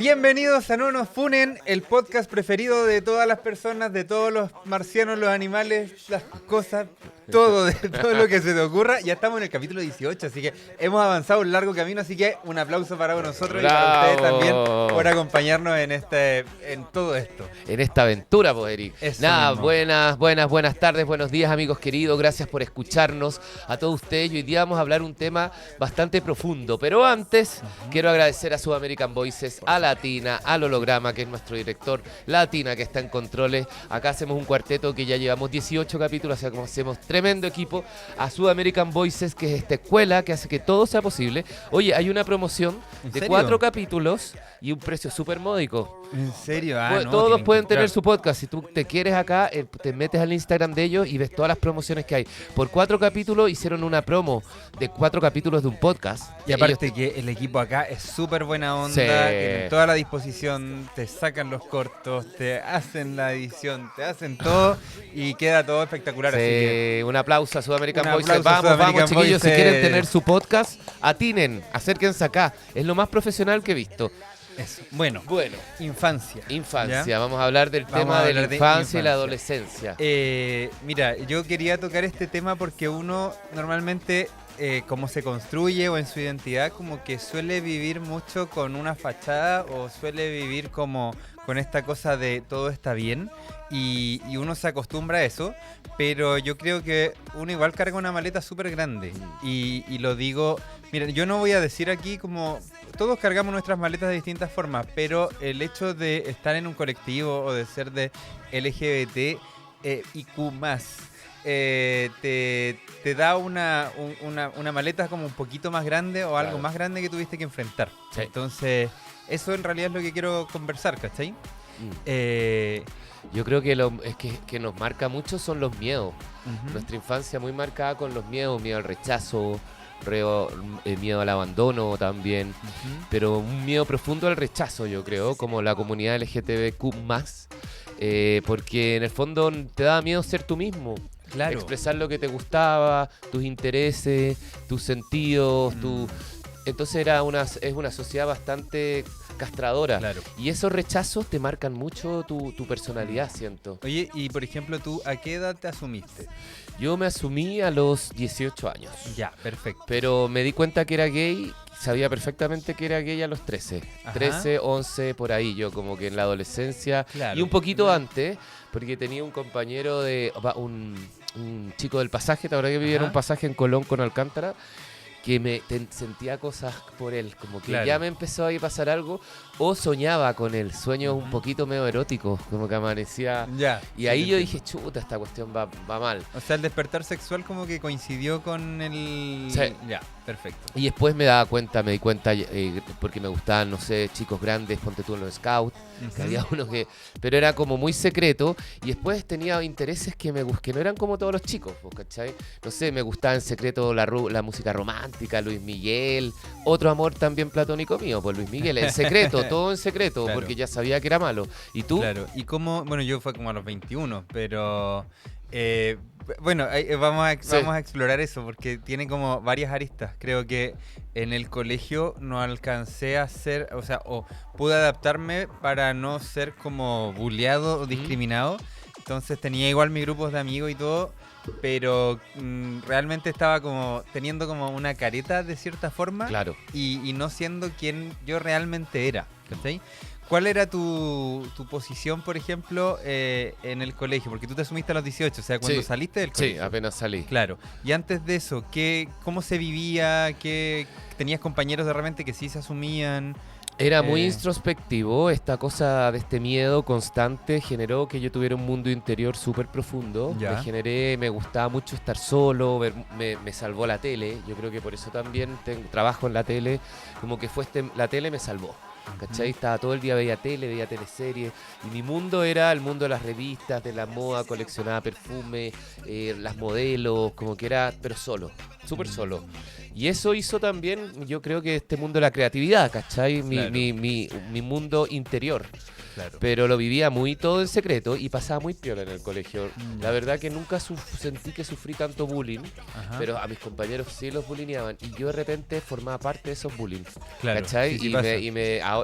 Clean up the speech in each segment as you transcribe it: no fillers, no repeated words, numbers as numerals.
Bienvenidos a No Nos Funen, el podcast preferido de todas las personas, de todos los marcianos, los animales, las cosas, todo lo que se te ocurra. Ya estamos en el capítulo 18, así que hemos avanzado un largo camino, así que un aplauso para nosotros. ¡Bravo! Y para ustedes también por acompañarnos en todo esto. En esta aventura, pues, Eric. Eso Nada, mismo. buenas tardes, buenos días, amigos queridos. Gracias por escucharnos a todos ustedes. Y hoy día vamos a hablar un tema bastante profundo. Pero antes, quiero agradecer a Sudamerican Voices, a Latina, al Holograma, que es nuestro director, Latina, que está en controles. Acá hacemos un cuarteto que ya llevamos 18 capítulos, o sea, como hacemos tremendo equipo. A Sudamerican Voices, que es esta escuela que hace que todo sea posible. Oye, hay una promoción ¿En de serio? 4 capítulos y un precio súper módico. ¿En serio? No, Todos tienen que pueden entrar. tener su podcast. Si tú te quieres acá, te metes al Instagram de ellos y ves todas las promociones que hay. Por 4 capítulos hicieron una promo de 4 capítulos de un podcast. Y aparte que el equipo acá es súper buena onda, Sí. tienen toda la disposición, te sacan los cortos, te hacen la edición, te hacen todo y queda todo espectacular. Así que Un aplauso a Sudamerican Un Voices. aplauso a Vamos, Sudamerican chiquillos. Si Voices. quieren tener su podcast, atinen, acérquense acá. Es lo más profesional que he visto. eso. Bueno, Bueno, infancia. infancia. ¿Ya? Vamos a hablar del Vamos tema a de la hablar de infancia y la infancia. adolescencia. Mira, yo quería tocar este tema porque uno normalmente, como se construye o en su identidad, como que suele vivir mucho con una fachada o suele vivir como con esta cosa de todo está bien y uno se acostumbra a eso, pero yo creo que uno igual carga una maleta súper grande y lo digo, mira, yo no voy a decir aquí como todos cargamos nuestras maletas de distintas formas, pero el hecho de estar en un colectivo o de ser de LGBT y Q+, te da una maleta como un poquito más grande o algo Claro. más grande que tuviste que enfrentar. Sí. Entonces, eso en realidad es lo que quiero conversar, ¿cachai? Yo creo que que nos marca mucho son los miedos. Ujú. Nuestra infancia muy marcada con los miedos, miedo al rechazo, miedo al abandono también, Ujú. pero un miedo profundo al rechazo, yo creo, como la comunidad LGTBQ+, porque en el fondo te da miedo ser tú mismo, Claro. expresar lo que te gustaba, tus intereses, tus sentidos, Mm. Entonces es una sociedad bastante castradora. Claro. Y esos rechazos te marcan mucho tu personalidad, siento. Oye, y por ejemplo, ¿tú a qué edad te asumiste? Yo me asumí a los 18 años. Ya, perfecto. Pero me di cuenta que era gay, sabía perfectamente que era gay a los 13. Ajá. 13, 11, por ahí, yo como que en la adolescencia. Claro. Y un poquito antes, porque tenía un compañero un chico del pasaje, ¿te acuerdas que vivía en Ajá. un pasaje en Colón con Alcántara? Que sentía cosas por él, como que Claro. ya me empezó a pasar algo, o soñaba con él, sueños un Ujú. poquito medio eróticos, como que amanecía. Ya. Y sí, ahí te yo entiendo. dije, chuta, esta cuestión va mal. O sea, el despertar sexual como que coincidió con el... Sí. Ya, perfecto. Y después me di cuenta, porque me gustaban, no sé, chicos grandes, ponte tú en los scouts, que Ujú. había uno que... Pero era como muy secreto, y después tenía intereses que que no eran como todos los chicos, pues, ¿cachai? No sé, me gustaba en secreto la música romántica, Luis Miguel, otro amor también platónico mío, pues Luis Miguel, en secreto, todo en secreto, Claro. porque ya sabía que era malo. ¿Y tú? Claro, y cómo, bueno, yo fue como a los 21, pero bueno, Sí. vamos a explorar eso porque tiene como varias aristas. Creo que en el colegio no alcancé a ser, o sea, o pude adaptarme para no ser como bulleado o discriminado. Entonces tenía igual mis grupos de amigos y todo, pero realmente estaba como teniendo como una careta de cierta forma Claro. y no siendo quien yo realmente era, ¿cachai? ¿Cuál era tu posición, por ejemplo, en el colegio? Porque tú te asumiste a los 18, o sea, cuando Sí. saliste del Sí, colegio. apenas salí. Claro. Y antes de eso, ¿cómo se vivía? ¿Tenías compañeros de repente que sí se asumían? Era muy Eh. introspectivo, esta cosa de este miedo constante generó que yo tuviera un mundo interior súper profundo. Ya. Me gustaba mucho estar solo, me salvó la tele, yo creo que por eso también trabajo en la tele, como que la tele me salvó. ¿Cachai? Estaba todo el día, veía teleseries, y mi mundo era el mundo de las revistas, de la moda, coleccionaba perfume, las modelos, como que era, pero solo, súper solo. Y eso hizo también, yo creo que este mundo de la creatividad, ¿cachai? Claro. Mi mundo interior. Claro. pero lo vivía muy todo en secreto y pasaba muy piola en el colegio. La verdad que nunca sentí que sufrí tanto bullying, Ajá. pero a mis compañeros sí los bullyingaban y yo de repente formaba parte de esos bullying. Claro. ¿Cachai? Sí, sí y, pasa.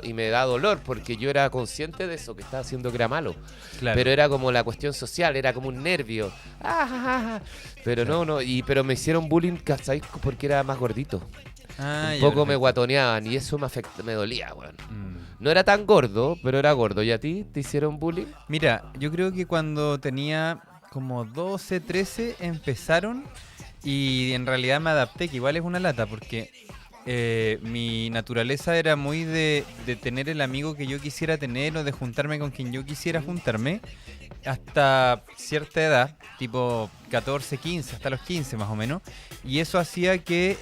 y me da dolor porque yo era consciente de eso que estaba haciendo que era malo. Claro. Pero era como la cuestión social, era como un nervio. Pero Claro. pero me hicieron bullying, ¿cachai? Porque era más gordito. Ah, Un ya, poco me perfecto. guatoneaban y eso me dolía, weón. Mm. No era tan gordo, pero era gordo. ¿Y a ti te hicieron bullying? Mira, yo creo que cuando tenía como 12, 13 empezaron y en realidad me adapté, que igual es una lata porque mi naturaleza era muy de tener el amigo que yo quisiera tener o de juntarme con quien yo quisiera juntarme hasta cierta edad, tipo 14, 15, hasta los 15 más o menos. Y eso hacía que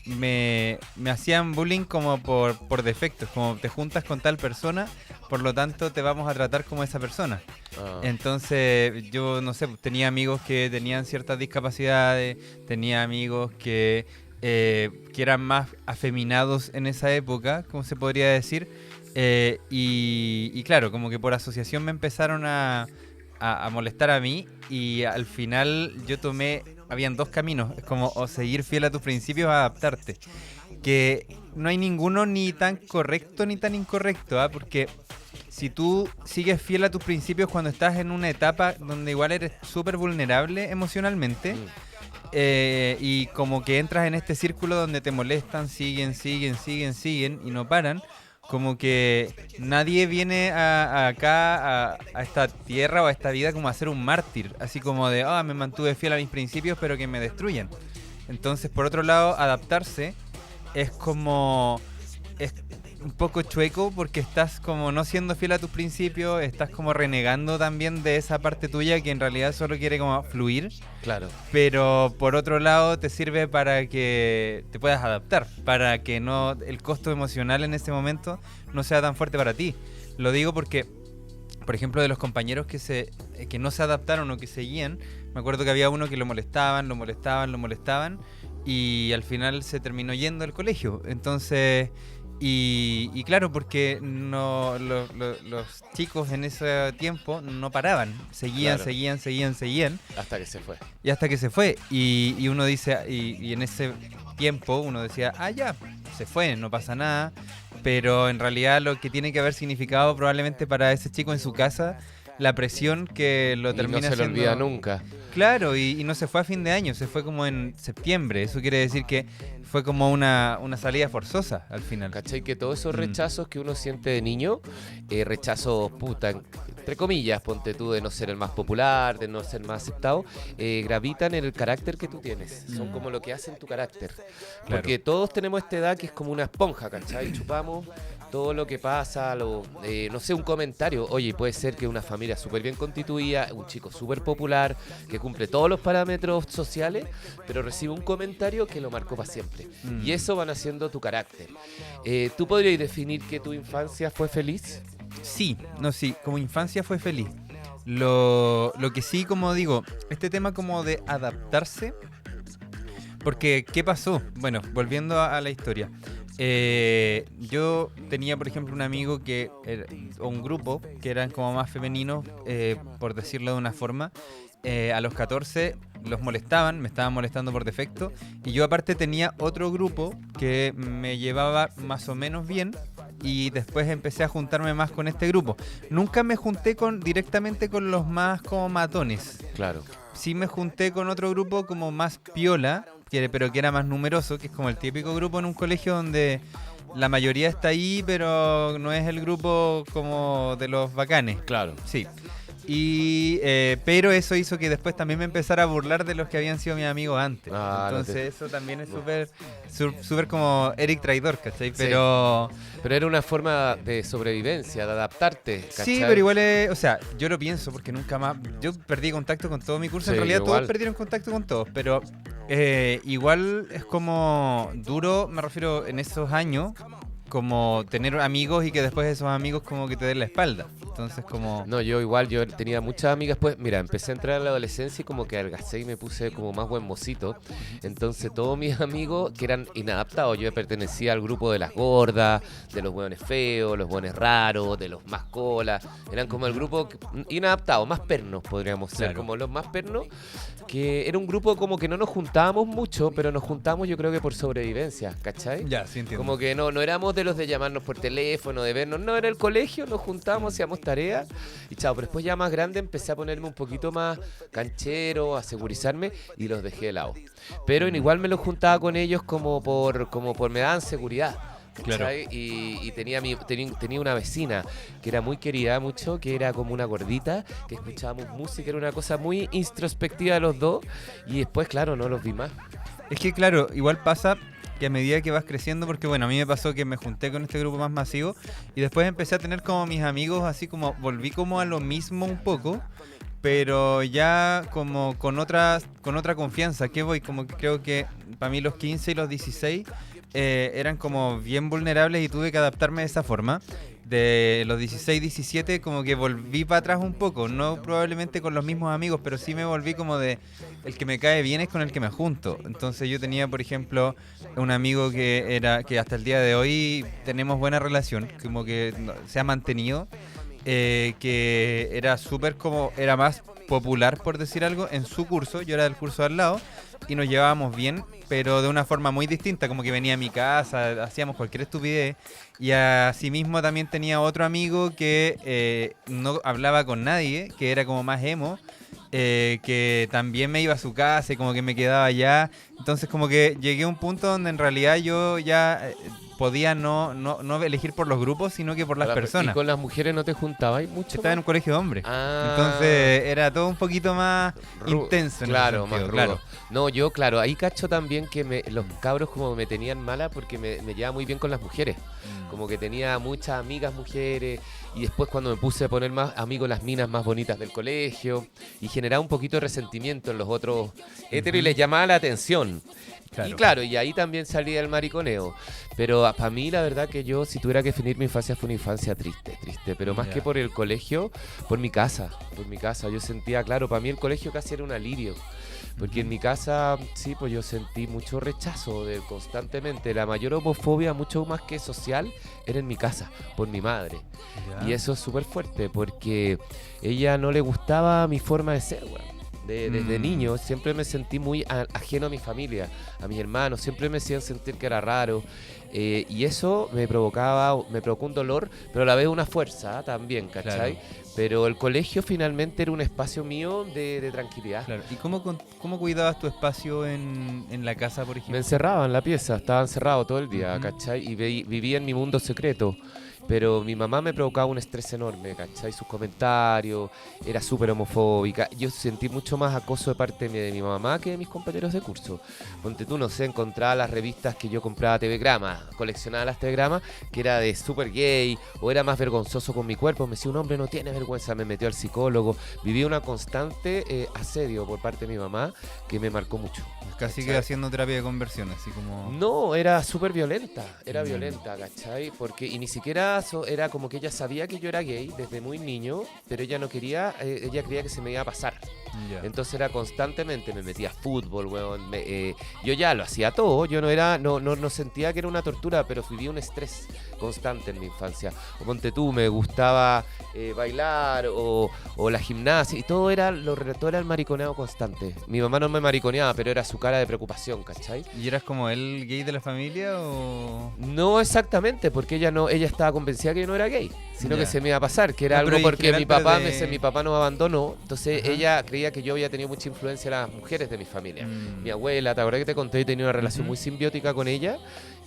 me hacían bullying como por defectos, como te juntas con tal persona, por lo tanto te vamos a tratar como esa persona. Ah, Entonces yo, no sé, tenía amigos que tenían ciertas discapacidades, tenía amigos que eran más afeminados en esa época, como se podría decir. Y claro, como que por asociación me empezaron a molestar a mí y al final yo habían dos caminos, es como o seguir fiel a tus principios o adaptarte, que no hay ninguno ni tan correcto ni tan incorrecto, ¿ah? Porque si tú sigues fiel a tus principios cuando estás en una etapa donde igual eres súper vulnerable emocionalmente, mm, y como que entras en este círculo donde te molestan, siguen y no paran, como que nadie viene acá a esta tierra o a esta vida como a ser un mártir, así como de, me mantuve fiel a mis principios pero que me destruyen. Entonces, por otro lado, adaptarse es como... Es un poco chueco porque estás como no siendo fiel a tus principios, estás como renegando también de esa parte tuya que en realidad solo quiere como fluir, claro. pero por otro lado te sirve para que te puedas adaptar, para que no el costo emocional en ese momento no sea tan fuerte para ti. Lo digo porque, por ejemplo, de los compañeros que no se adaptaron o que seguían, me acuerdo que había uno que lo molestaban y al final se terminó yendo al colegio. Entonces, y claro, porque no los chicos en ese tiempo no paraban, seguían, Claro. seguían Hasta que se fue. y hasta que se fue. Y uno dice, y en ese tiempo uno decía, ya, se fue, no pasa nada. Pero en realidad lo que tiene que haber significado probablemente para ese chico en su casa, la presión que lo Y no termina se lo haciendo... olvida nunca. Claro, y no se fue a fin de año, se fue como en septiembre. Eso quiere decir que fue como una salida forzosa al final. ¿Cachai? Que todos esos Mm. rechazos que uno siente de niño, rechazos, puta, entre comillas, ponte tú de no ser el más popular, de no ser más aceptado, gravitan en el carácter que tú tienes. Son como lo que hacen tu carácter. Porque todos tenemos esta edad que es como una esponja, ¿cachai? Chupamos todo lo que pasa, no sé, un comentario. Oye, puede ser que una familia súper bien constituida, un chico súper popular, que cumple todos los parámetros sociales, pero recibe un comentario que lo marcó para siempre. Mm. Y eso van haciendo tu carácter. ¿Tú podrías definir que tu infancia fue feliz? Sí, como infancia fue feliz. Lo que sí, como digo, este tema como de adaptarse, porque ¿qué pasó? Bueno, volviendo a la historia. Yo tenía, por ejemplo, un amigo o un grupo que eran como más femeninos, por decirlo de una forma. A los 14 los molestaban, me estaban molestando por defecto. Y yo aparte tenía otro grupo que me llevaba más o menos bien. Y después empecé a juntarme más con este grupo. Nunca me junté directamente con los más como matones. Claro. Sí me junté con otro grupo como más piola, pero que era más numeroso, que es como el típico grupo en un colegio donde la mayoría está ahí, pero no es el grupo como de los bacanes. Claro. Sí. Pero eso hizo que después también me empezara a burlar de los que habían sido mis amigos antes. Entonces eso también es súper como Eric Traidor, ¿cachai? Sí. Pero era una forma de sobrevivencia, de adaptarte, ¿cachai? sí, pero igual o sea, yo lo pienso porque nunca más, yo perdí contacto con todo mi curso, en Sí, realidad igual. todos perdieron contacto con todos, pero igual es como duro, me refiero en esos años, como tener amigos y que después esos amigos como que te den la espalda. entonces como... No, yo igual, yo tenía muchas amigas, pues, mira, empecé a entrar a la adolescencia y como que adelgacé y me puse como más buen mocito. Entonces todos mis amigos que eran inadaptados, yo pertenecía al grupo de las gordas, de los hueones feos, los hueones raros, de los más colas, eran como el grupo inadaptado, más pernos podríamos ser, Claro. como los más pernos, que era un grupo como que no nos juntábamos mucho, pero nos juntamos yo creo que por sobrevivencia, ¿cachai? Ya, sí entiendo. Como que no éramos de los de llamarnos por teléfono, de vernos, no, era el colegio, nos juntábamos, hacíamos tareas y chao. Pero después ya más grande empecé a ponerme un poquito más canchero, a segurizarme y los dejé de lado. Pero igual me los juntaba con ellos como por me daban seguridad. Claro. ¿Cachai? Y tenía una vecina que era muy querida mucho, que era como una gordita, que escuchábamos música, era una cosa muy introspectiva de los dos y después, claro, no los vi más. Es que claro, igual pasa que a medida que vas creciendo, porque bueno, a mí me pasó que me junté con este grupo más masivo y después empecé a tener como mis amigos, así como volví como a lo mismo un poco, pero ya como con otra confianza. ¿Qué voy? Como que creo que para mí los 15 y los 16 eran como bien vulnerables y tuve que adaptarme de esa forma. De los 16, 17 como que volví para atrás un poco, no probablemente con los mismos amigos, pero sí me volví como de el que me cae bien es con el que me junto. Entonces yo tenía, por ejemplo, un amigo que hasta el día de hoy tenemos buena relación, como que se ha mantenido, que era súper como, era más popular por decir algo en su curso, yo era del curso de al lado y nos llevábamos bien, pero de una forma muy distinta, como que venía a mi casa, hacíamos cualquier estupidez. Y asimismo también tenía otro amigo que no hablaba con nadie, que era como más emo, que también me iba a su casa y como que me quedaba allá. Entonces como que llegué a un punto donde en realidad yo ya podía no elegir por los grupos, sino que por las ¿Y personas. con las mujeres no te juntabas mucho? Estaba en un colegio de hombres. Ah. Entonces era todo un poquito más intenso en Claro, ese más sentido, rudo. claro. No, yo, claro, ahí cacho también que los cabros como me tenían mala porque me llevaba muy bien con las mujeres. Como que tenía muchas amigas mujeres y después cuando me puse a poner más amigos las minas más bonitas del colegio y generaba un poquito de resentimiento en los otros héteros y les llamaba la atención. Claro. Y claro, y ahí también salía el mariconeo. Pero para mí la verdad que yo, si tuviera que definir mi infancia, fue una infancia triste, pero más Ya. que por el colegio, por mi casa. Yo sentía, claro, para mí el colegio casi era un alivio. Porque en mi casa, sí, pues yo sentí mucho rechazo constantemente. La mayor homofobia, mucho más que social, era en mi casa, por mi madre. Ya. Y eso es súper fuerte, porque ella no le gustaba mi forma de ser, weón. Desde niño siempre me sentí muy ajeno a mi familia, a mis hermanos, siempre me hacían sentir que era raro. Y eso me provocó un dolor, pero a la vez una fuerza también, ¿cachai? Claro. Pero el colegio finalmente era un espacio mío de tranquilidad. Claro. ¿Y cómo cuidabas tu espacio en la casa, por Me ejemplo? encerraba en la pieza, estaba encerrado todo el día, Ujú. ¿cachai? Y vivía en mi mundo secreto. Pero mi mamá me provocaba un estrés enorme, ¿cachai? Sus comentarios, era súper homofóbica. Yo sentí mucho más acoso de parte de mi mamá que de mis compañeros de curso. Ponte tú, no sé, encontraba las revistas que yo compraba TV Grama, coleccionaba las TV Grama, que era de súper gay, o era más vergonzoso con mi cuerpo. Me decía, un hombre no tiene vergüenza, me metió al psicólogo. Viví una constante asedio por parte de mi mamá que me marcó mucho. Casi que ¿cachai? haciendo terapia de conversión, así como... No, era súper violenta, violenta, ¿cachai? Porque, y ni siquiera era como que ella sabía que yo era gay desde muy niño, pero ella no quería, ella creía que se me iba a pasar. Ya. Entonces era constantemente, me metía a fútbol, weón, yo ya lo hacía todo, yo no sentía que era una tortura, pero viví un estrés constante en mi infancia. O ponte tú, me gustaba bailar o la gimnasia, y todo era el mariconeo constante. Mi mamá no me mariconeaba, pero era su cara de preocupación, ¿cachai? ¿Y eras como el gay de la familia o...? No exactamente, porque ella estaba convencida que yo no era gay, sino Ya. que se me iba a pasar, que era No, algo pero en porque general, mi papá, pero mi papá nos abandonó, entonces Ajá. ella creía que yo había tenido mucha influencia en las mujeres de mi familia. Mm. Mi abuela, ¿te acuerdas que te conté? Yo tenía una relación Ujú. muy simbiótica con ella,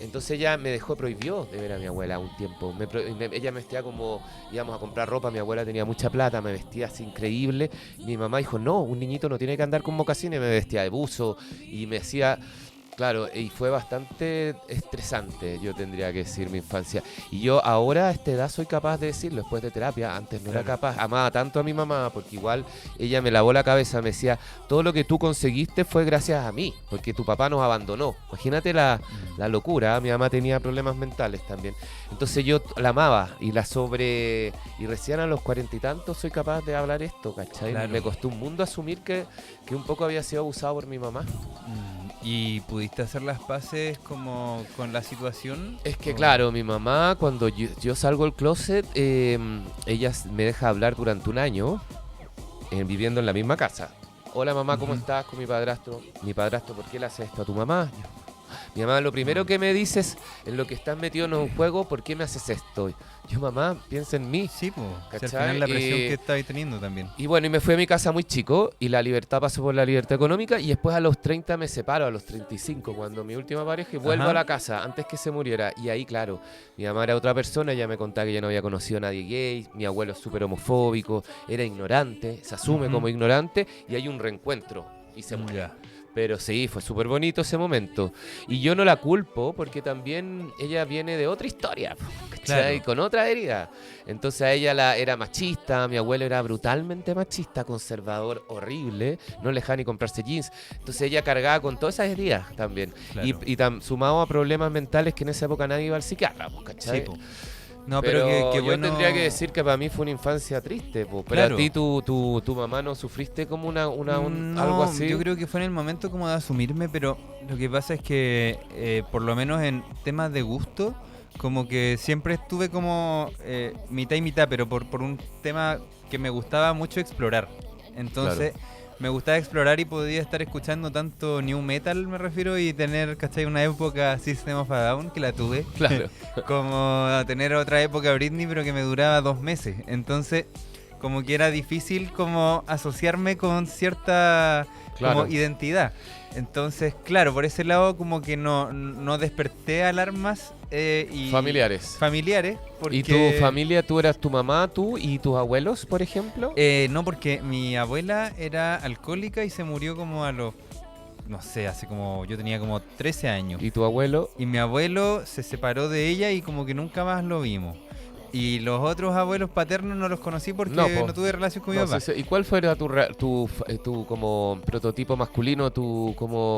entonces ella me prohibió de ver a mi abuela un tiempo. Ella me vestía como, íbamos a comprar ropa, mi abuela tenía mucha plata, me vestía así increíble, y mi mamá dijo, no, un niñito no tiene que andar con mocasines, me vestía de buzo, y me hacía... Claro, y fue bastante estresante, yo tendría que decir, mi infancia. Y yo ahora a esta edad soy capaz de decirlo, después de terapia, antes no era Claro. capaz. Amaba tanto a mi mamá, porque igual ella me lavó la cabeza, me decía, todo lo que tú conseguiste fue gracias a mí, porque tu papá nos abandonó. Imagínate la locura, mi mamá tenía problemas mentales también. Entonces yo la amaba y la sobre... Y recién a los 40 y tantos soy capaz de hablar esto, ¿cachai? Claro. Me costó un mundo asumir que un poco había sido abusado por mi mamá. ¿Y pudiste hacer las paces como con la situación? Es que ¿O- claro, mi mamá cuando yo salgo del closet, ella me deja hablar durante un año viviendo en la misma casa. Hola mamá, ¿cómo Ujú. estás con mi padrastro? Mi padrastro, ¿por qué le hace esto a tu mamá? Mi mamá lo primero que me dice es, en lo que estás metido en un juego, ¿por qué me haces esto? Yo, mamá, piensa en mí. Sí, pues. Si al ¿Cachai? final la presión que estabas teniendo también. Y bueno, y me fui a mi casa muy chico y la libertad pasó por la libertad económica y después a los 30 me separo, a los 35, cuando mi última pareja y vuelvo Ajá. a la casa antes que se muriera. Y ahí, claro, mi mamá era otra persona, ella me contaba que ya no había conocido a nadie gay, mi abuelo es súper homofóbico, era ignorante, se asume Ujú. como ignorante y hay un reencuentro y se muere. Ya. Pero sí, fue súper bonito ese momento. Y yo no la culpo porque también ella viene de otra historia, ¿cachai? Claro. Con otra herida. Entonces a ella era machista, mi abuelo era brutalmente machista, conservador, horrible, no le dejaba ni comprarse jeans. Entonces ella cargaba con todas esas heridas también. Claro. Y sumado a problemas mentales que en esa época nadie iba al psiquiatra, pues, ¿cachai? Sí, po. No, pero qué yo bueno. tendría que decir que para mí fue una infancia triste, po. Pero Claro. a ti, tu mamá, ¿no sufriste como No, algo así? yo creo que fue en el momento como de asumirme, pero lo que pasa es que por lo menos en temas de gusto, como que siempre estuve como mitad y mitad, pero por un tema que me gustaba mucho explorar. Entonces, me gustaba explorar y podía estar escuchando tanto new metal, me refiero, y tener, ¿cachai? Una época System of a Down, que la tuve, Claro. como tener otra época Britney, pero que me duraba 2 meses. Entonces, como que era difícil como asociarme con cierta Claro. como identidad. Entonces, claro, por ese lado como que no desperté alarmas y Familiares. familiares. Porque, ¿Y tu familia, tú eras tu mamá, tú y tus abuelos, por ejemplo? no, porque mi abuela era alcohólica y se murió como a los, no sé, hace como, yo tenía como 13 años. ¿Y tu abuelo? Y mi abuelo se separó de ella y como que nunca más lo vimos. Y los otros abuelos paternos no los conocí porque No, no, po. tuve relación con mi No, papá. sí, sí. ¿Y cuál fue tu como prototipo masculino?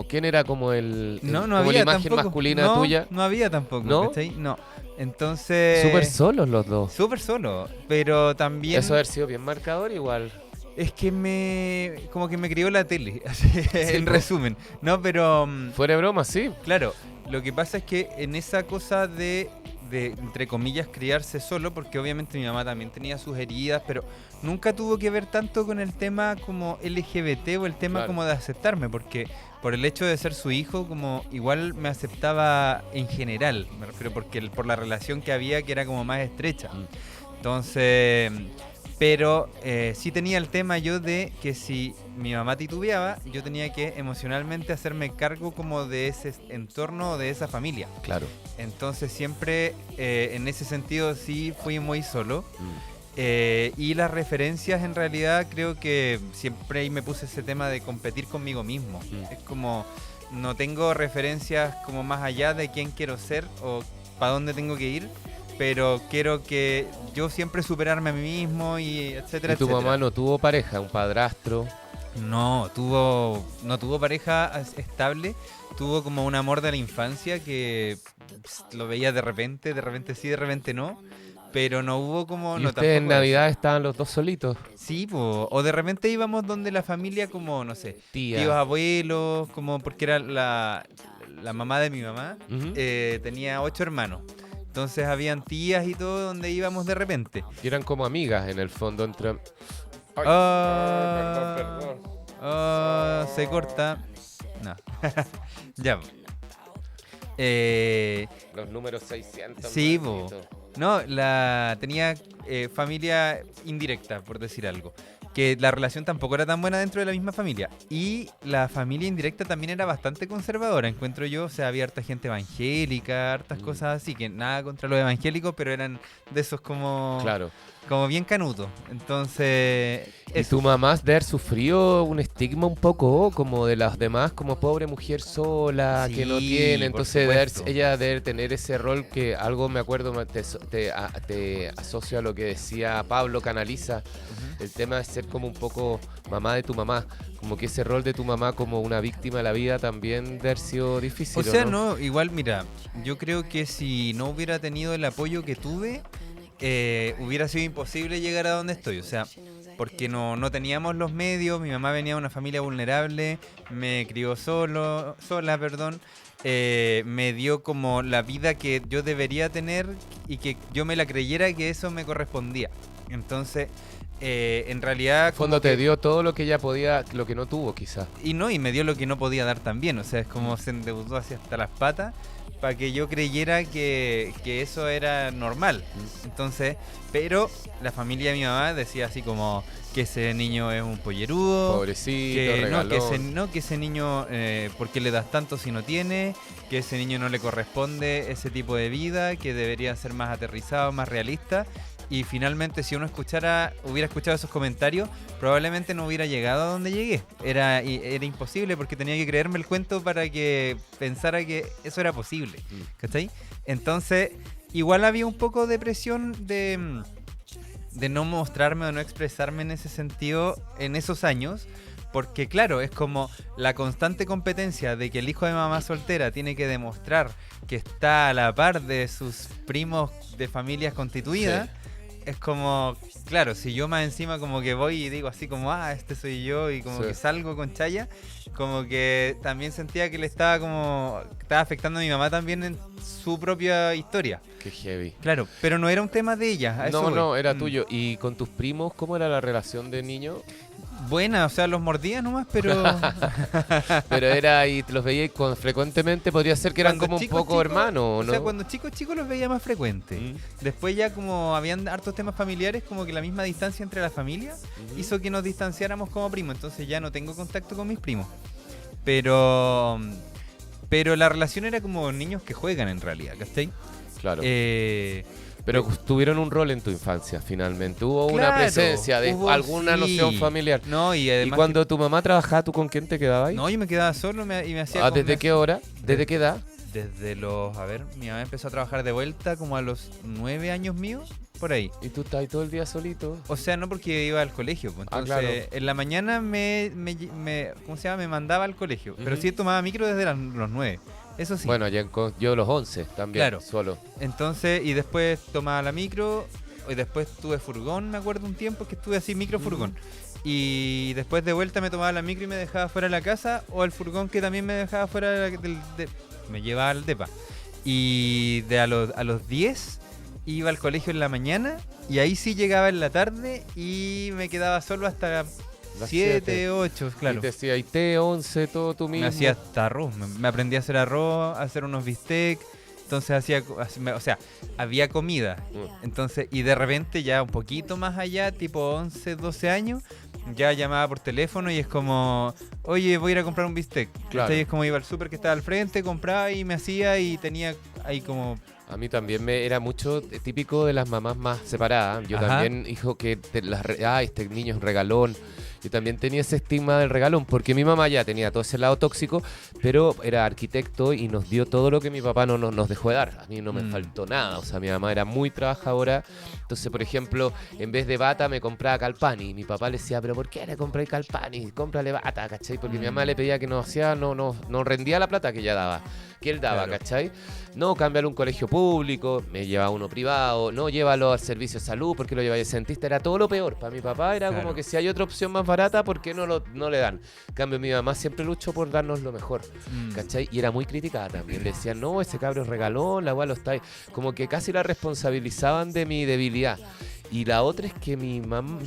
¿Quién era como No como había la imagen tampoco. masculina No, tuya? No había tampoco, ¿No? ¿cachai? No. Entonces... Súper solos los dos. Súper solo. Pero también... Eso haber sido bien marcador igual. Es que como que me crió la tele, así, en po. resumen. No, pero... Fuera de broma, sí. Claro, lo que pasa es que en esa cosa de entre comillas, criarse solo, porque obviamente mi mamá también tenía sus heridas, pero nunca tuvo que ver tanto con el tema como LGBT o el tema Claro. como de aceptarme, porque por el hecho de ser su hijo, como igual me aceptaba en general, me refiero porque por la relación que había, que era como más estrecha. Entonces... Pero sí tenía el tema yo de que si mi mamá titubeaba, yo tenía que emocionalmente hacerme cargo como de ese entorno o de esa familia. Claro. Entonces siempre en ese sentido sí fui muy solo. Mm. Y las referencias en realidad creo que siempre ahí me puse ese tema de competir conmigo mismo. Es como no tengo referencias como más allá de quién quiero ser o para dónde tengo que ir. Pero quiero que yo siempre superarme a mí mismo y etcétera, ¿Y tu etcétera. mamá no tuvo pareja, un padrastro? No tuvo pareja estable, tuvo como un amor de la infancia que lo veía de repente sí, de repente no, pero no hubo como... ¿Y no, ustedes en tampoco eso. Navidad estaban los dos solitos? Sí, o de repente íbamos donde la familia como, no sé, Tía. tíos, abuelos, como porque era la mamá de mi mamá, Ujú. tenía 8 hermanos. Entonces habían tías y todo donde íbamos de repente. Y eran como amigas en el fondo entre... Ay, Ah, perdón. Se corta. No. Ya. Los números 600. Sí, maldito. No, tenía familia indirecta, por decir algo. Que la relación tampoco era tan buena dentro de la misma familia. Y la familia indirecta también era bastante conservadora, encuentro yo. O sea, había harta gente evangélica, hartas cosas así, que nada contra los evangélicos, pero eran de esos como... Claro. como bien canuto. Entonces, ¿Y tu mamá debe haber sufrido un estigma un poco como de las demás, como pobre mujer sola, que no Sí, tiene? por Entonces supuesto. ella debe tener ese rol que algo me acuerdo, te asocio a lo que decía Pablo Canaliza, Ujú. el tema de ser como un poco mamá de tu mamá, como que ese rol de tu mamá como una víctima de la vida también debe haber sido O difícil, ¿o sea, no? no, igual, mira, yo creo que si no hubiera tenido el apoyo que tuve, hubiera sido imposible llegar a donde estoy. O sea, porque no teníamos los medios, mi mamá venía de una familia vulnerable, me crió sola, perdón, me dio como la vida que yo debería tener y que yo me la creyera que eso me correspondía. Entonces, en En realidad el como fondo te que... dio todo lo que ella podía, lo que no tuvo quizás. Y me dio lo que no podía dar también. O sea, es como se endeudó hacia hasta las patas para que yo creyera que eso era normal. Entonces, pero la familia de mi mamá decía así como que ese niño es un pollerudo, Pobrecito, que regalón. que ese niño, ¿por qué le das tanto si no tiene? Que ese niño no le corresponde ese tipo de vida, que debería ser más aterrizado, más realista. Y finalmente, si uno hubiera escuchado esos comentarios, probablemente no hubiera llegado a donde llegué. Era imposible porque tenía que creerme el cuento para que pensara que eso era posible. ¿Cachai? Entonces, igual había un poco de presión de no mostrarme o no expresarme en ese sentido en esos años. Porque claro, es como la constante competencia de que el hijo de mamá soltera tiene que demostrar que está a la par de sus primos de familias constituidas. Sí. Es como, claro, si yo más encima como que voy y digo así como, este soy yo y como Sí. que salgo con chaya, como que también sentía que estaba afectando a mi mamá también en su propia historia. Qué heavy. Claro, pero no era un tema de ella, a eso No, voy. no, era Mm. tuyo. ¿Y con tus primos, cómo era la relación de niño? Buena, o sea, los mordía nomás, pero Pero era y te los veíais frecuentemente, podría ser que eran cuando como un chicos, poco hermanos, o sea, ¿no? cuando chicos los veía más frecuente. Mm, Después ya como habían hartos temas familiares, como que la misma distancia entre la familia ujú. hizo que nos distanciáramos como primos, entonces ya no tengo contacto con mis primos. Pero pero la relación era como niños que juegan en realidad, ¿cachai? Claro. Eh, Pero tuvieron un rol en tu infancia, finalmente. Hubo una claro, presencia de alguna sí. noción familiar. No, y Y además cuando tu mamá trabajaba, ¿tú con quién te quedabas ahí? no, yo me quedaba solo y me hacía ¿Desde qué hora? ¿Desde qué edad? Desde a ver, mi mamá empezó a trabajar de vuelta como a los 9 años míos, por ahí. ¿Y tú estás ahí todo el día solito? O sea, no porque iba al colegio, pues. Ah, Entonces, claro. en la mañana ¿cómo se llama? Me mandaba al colegio. Pero Ujú. sí tomaba micro desde los 9. Eso sí. Bueno, yo los 11 también, Claro. solo. Entonces, y después tomaba la micro, y después tuve furgón, me acuerdo un tiempo que estuve así, micro furgón. Y después de vuelta me tomaba la micro y me dejaba fuera de la casa, o el furgón que también me dejaba fuera me llevaba al depa. Y a los 10 iba al colegio en la mañana, y ahí sí llegaba en la tarde y me quedaba solo hasta Las 7, siete. 8, claro. Y te hacía ahí té, 11, todo tú mismo. Me hacía hasta arroz, me aprendí a hacer arroz, a hacer unos bistec, entonces o sea, había comida. Mm. Entonces, y de repente ya un poquito más allá, tipo 11, 12 años, ya llamaba por teléfono y es como, oye, voy a ir a comprar un bistec. Claro. Entonces es como iba al súper que estaba al frente, compraba y me hacía y tenía ahí como... A mí también me era mucho típico de las mamás más separadas. Yo Ajá. también, hijo, este niño es un regalón. Yo también tenía ese estigma del regalón, porque mi mamá ya tenía todo ese lado tóxico, pero era arquitecto y nos dio todo lo que mi papá no nos dejó de dar. A mí no me faltó nada. O sea, mi mamá era muy trabajadora. Entonces, por ejemplo, en vez de bata me compraba Calpani. Y mi papá le decía, pero ¿por qué le compré Calpani? Cómprale bata, ¿cachai? Porque mi mamá le pedía que no rendía la plata que ella daba, que él daba, Claro. ¿cachai? No, cámbialo a un colegio público, me llevaba uno privado, no, llévalo al servicio de salud, porque lo llevaba al dentista, era todo lo peor. Para mi papá era Claro. como que si hay otra opción más barata, ¿por qué no le dan? En cambio, mi mamá siempre luchó por darnos lo mejor, ¿cachai? Y era muy criticada también. Le decían, no, ese cabro es regalón, la weá lo está ahí. Como que casi la responsabilizaban de mi debilidad. Y la otra es que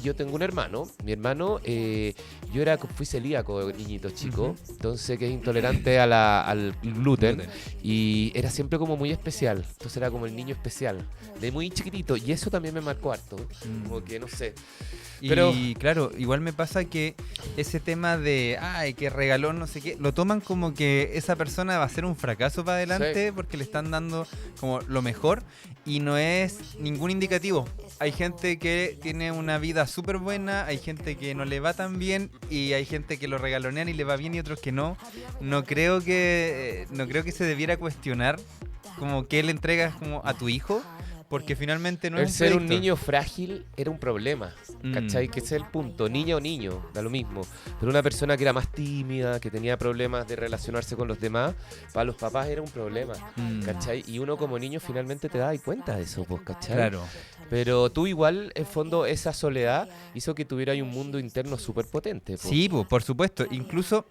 yo tengo un hermano, mi hermano, fui celíaco de niñito chico, entonces que es intolerante al gluten, y era siempre como muy especial, entonces era como el niño especial, de muy chiquitito, y eso también me marcó harto, como que no sé. Pero- Y claro, igual me pasa que ese tema de, ay, que regalón, no sé qué, lo toman como que esa persona va a ser un fracaso para adelante porque le están dando como lo mejor y no es ningún indicativo. Hay gente gente que tiene una vida súper buena, hay gente que no le va tan bien y hay gente que lo regalonean y le va bien y otros que no. No creo que se debiera cuestionar como qué le entregas como a tu hijo, porque finalmente no El es un ser un proyecto. niño frágil era un problema, ¿cachai? Que ese es el punto, niña o niño, da lo mismo. Pero una persona que era más tímida, que tenía problemas de relacionarse con los demás, para los papás era un problema, ¿cachai? Y uno como niño finalmente te da cuenta de eso, pues, ¿cachai? Claro. Pero tú igual, en fondo, esa soledad hizo que tuvieras un mundo interno súper potente, pues. Sí, po, por supuesto. Incluso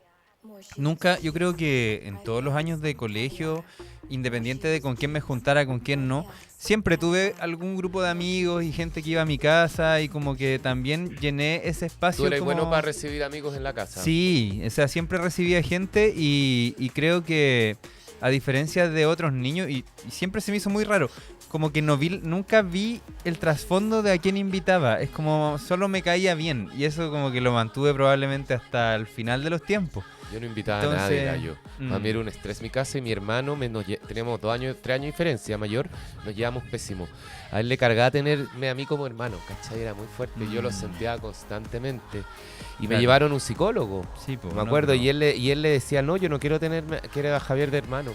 nunca, yo creo que en todos los años de colegio, independiente de con quién me juntara, con quién no, siempre tuve algún grupo de amigos y gente que iba a mi casa y como que también llené ese espacio. Tú eres como... bueno para recibir amigos en la casa. Sí, o sea, siempre recibía gente y creo que a diferencia de otros niños, y siempre se me hizo muy raro, como que nunca vi el trasfondo de a quién invitaba, es como solo me caía bien y eso como que lo mantuve probablemente hasta el final de los tiempos. Yo no invitaba a Entonces, nadie, gallo. Para mí era un estrés mi casa y mi hermano, teníamos 3 años de diferencia mayor, nos llevamos pésimo. A él le cargaba tenerme a mí como hermano, ¿cachai? Era muy fuerte, yo lo sentía constantemente. Y me Claro. llevaron un psicólogo, Sí, po, me no, acuerdo, pero- y él le decía, no, yo no quiero quiero a Javier de hermano.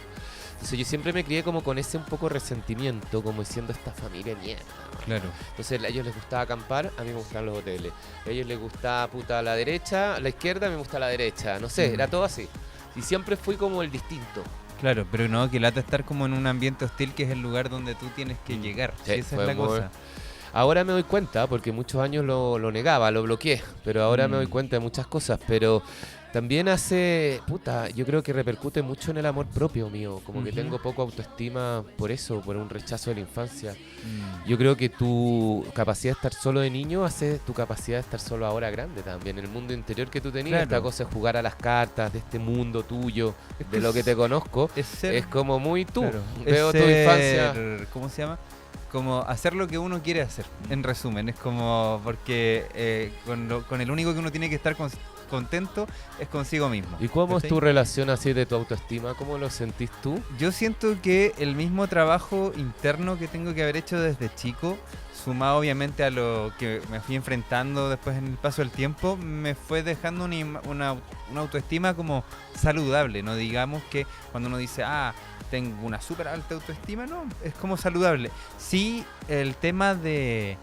Entonces yo siempre me crié como con ese un poco resentimiento, como diciendo esta familia de mierda. Claro. Entonces a ellos les gustaba acampar, a mí me gustaban los hoteles. A ellos les gustaba puta la derecha, la izquierda, a mí me gusta la derecha. No sé, era todo así. Y siempre fui como el distinto. Claro, pero no, que lata estar como en un ambiente hostil que es el lugar donde tú tienes que llegar. Sí, Sí, esa fue es la muy- cosa. Ahora me doy cuenta, porque muchos años lo negaba, lo bloqueé, pero ahora me doy cuenta de muchas cosas, pero también yo creo que repercute mucho en el amor propio mío, como que Ujú. tengo poco autoestima por eso, por un rechazo de la infancia. Mm. Yo creo que tu capacidad de estar solo de niño hace tu capacidad de estar solo ahora grande también, el mundo interior que tú tenías, Claro. esta cosa de jugar a las cartas, de este mundo tuyo, de lo que te conozco, Es ser... es como muy tú, Claro, veo es tu infancia. ¿Cómo se llama? Como hacer lo que uno quiere hacer, en resumen. Es como porque con el único que uno tiene que estar contento es consigo mismo. ¿Y cómo es ¿cachai? tu relación así de tu autoestima? ¿Cómo lo sentís tú? Yo siento que el mismo trabajo interno que tengo que haber hecho desde chico, sumado obviamente a lo que me fui enfrentando después en el paso del tiempo, me fue dejando una autoestima como saludable. No digamos que cuando uno dice, tengo una súper alta autoestima, no, es como saludable. Sí, el tema de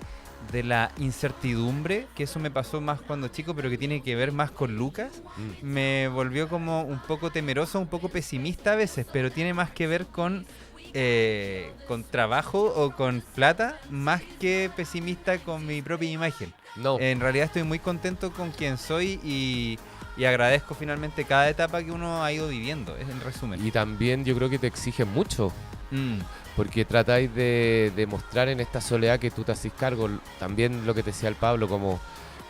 la incertidumbre, que eso me pasó más cuando chico, pero que tiene que ver más con Lucas, me volvió como un poco temeroso, un poco pesimista a veces, pero tiene más que ver con trabajo o con plata, más que pesimista con mi propia imagen. No, En realidad estoy muy contento con quien soy y agradezco finalmente cada etapa que uno ha ido viviendo, es en resumen. y también yo creo que te exigen mucho, Mm, porque tratáis de mostrar en esta soledad que tú te haces cargo. También lo que te decía el Pablo, como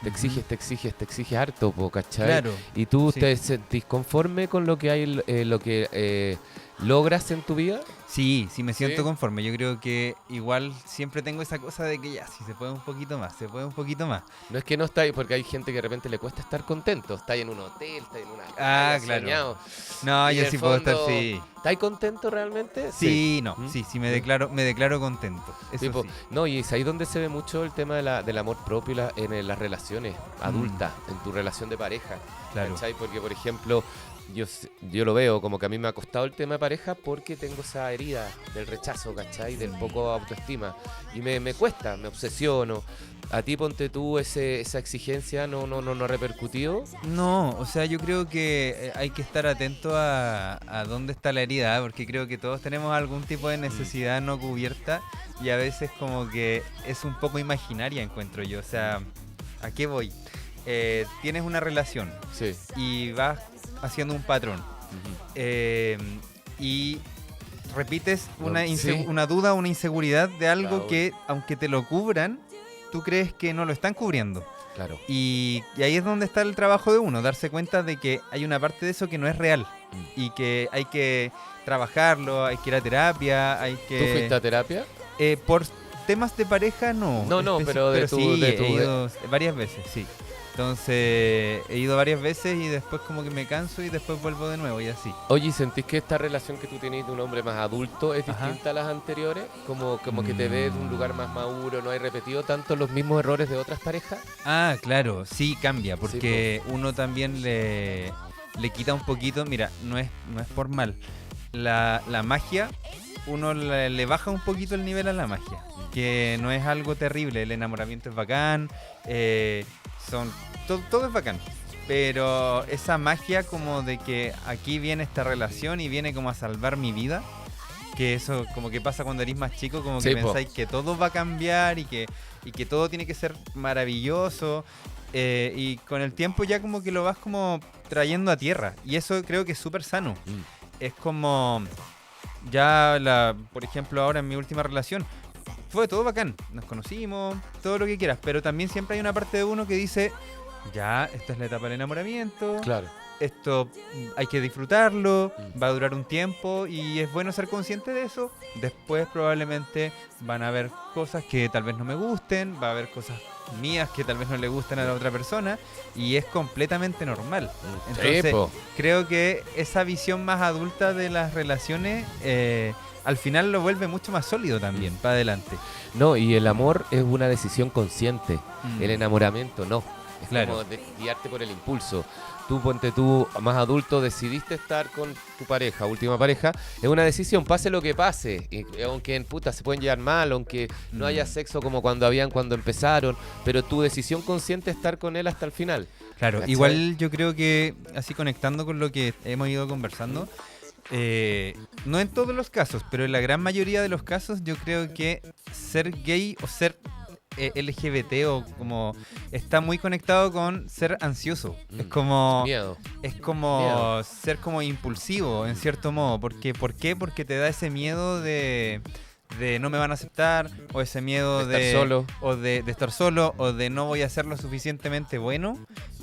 te exiges harto, po, ¿cachai? claro. ¿Y tú Sí. te sentís conforme con lo que hay, lo que logras en tu vida? Sí, sí me siento ¿Sí? conforme. Yo creo que igual siempre tengo esa cosa de que ya, si se puede un poquito más, se puede un poquito más. No es que no estáis, porque hay gente que de repente le cuesta estar contento. Estáis en un hotel, estáis en una Ah, playa, claro. soñado. No, Y yo en sí el puedo estar, fondo, sí. ¿Estáis contento realmente? Sí, no, ¿Mm? sí, me declaro contento. Eso Tipo, sí. no, y es ahí donde se ve mucho el tema del amor propio en las relaciones adultas, en tu relación de pareja. Claro. ¿Cachai? Porque, por ejemplo, yo lo veo como que a mí me ha costado el tema de pareja porque tengo esa herida del rechazo, ¿cachai? Del poco autoestima. Y me cuesta, me obsesiono. A ti, ponte tú, esa exigencia no ha repercutido. No, o sea, yo creo que hay que estar atento a dónde está la herida, porque creo que todos tenemos algún tipo de necesidad no cubierta y a veces como que es un poco imaginaria, encuentro yo. O sea, ¿a qué voy? Tienes una relación Sí. y vas haciendo un patrón y repites Sí. una duda, una inseguridad de algo Claro. que, aunque te lo cubran, tú crees que no lo están cubriendo. Claro. Y ahí es donde está el trabajo de uno, darse cuenta de que hay una parte de eso que no es real y que hay que trabajarlo, hay que ir a terapia, hay que... ¿Tú fuiste a terapia? Por temas de pareja, no. No, pero de tu- sí, de tu- he ido varias veces, sí. Entonces he ido varias veces y después como que me canso y después vuelvo de nuevo y así. Oye, ¿y sentís que esta relación que tú tenés de un hombre más adulto es Ajá. distinta a las anteriores? Como que te ves de un lugar más maduro, ¿no hay repetido tanto los mismos errores de otras parejas? Ah, claro, sí cambia, Sí, porque uno también le quita un poquito, mira, no es por mal. La magia, uno le baja un poquito el nivel a la magia, que no es algo terrible, el enamoramiento es bacán, todo es bacán. Pero esa magia como de que aquí viene esta relación y viene como a salvar mi vida, que eso como que pasa cuando eres más chico, como que Sí, po. pensáis que todo va a cambiar y que todo tiene que ser maravilloso, y con el tiempo ya como que lo vas como trayendo a tierra y eso creo que es súper sano. Es como por ejemplo ahora en mi última relación fue todo bacán, nos conocimos, todo lo que quieras, pero también siempre hay una parte de uno que dice, ya, esta es la etapa del enamoramiento, Claro. esto hay que disfrutarlo, Mm. va a durar un tiempo y es bueno ser consciente de eso. Después probablemente van a haber cosas que tal vez no me gusten, va a haber cosas mías que tal vez no le gusten a la otra persona y es completamente normal. Entonces Sí, po. creo que esa visión más adulta de las relaciones al final lo vuelve mucho más sólido también, para adelante. No, y el amor es una decisión consciente, Mm. el enamoramiento no. Es Claro. como guiarte por el impulso. Tú, más adulto, decidiste estar con tu pareja, última pareja, es una decisión, pase lo que pase. Y aunque en puta se pueden llevar mal, aunque no haya sexo como cuando empezaron, pero tu decisión consciente es estar con él hasta el final. Claro, ¿Cachai? igual yo creo que, así conectando con lo que hemos ido conversando, no en todos los casos, pero en la gran mayoría de los casos yo creo que ser gay o ser LGBT o como está muy conectado con ser ansioso. Es como Miedo. es como ser como impulsivo en cierto modo. ¿Por qué? Porque te da ese miedo de no me van a aceptar, o ese miedo De estar solo. o de estar solo, o de no voy a ser lo suficientemente bueno.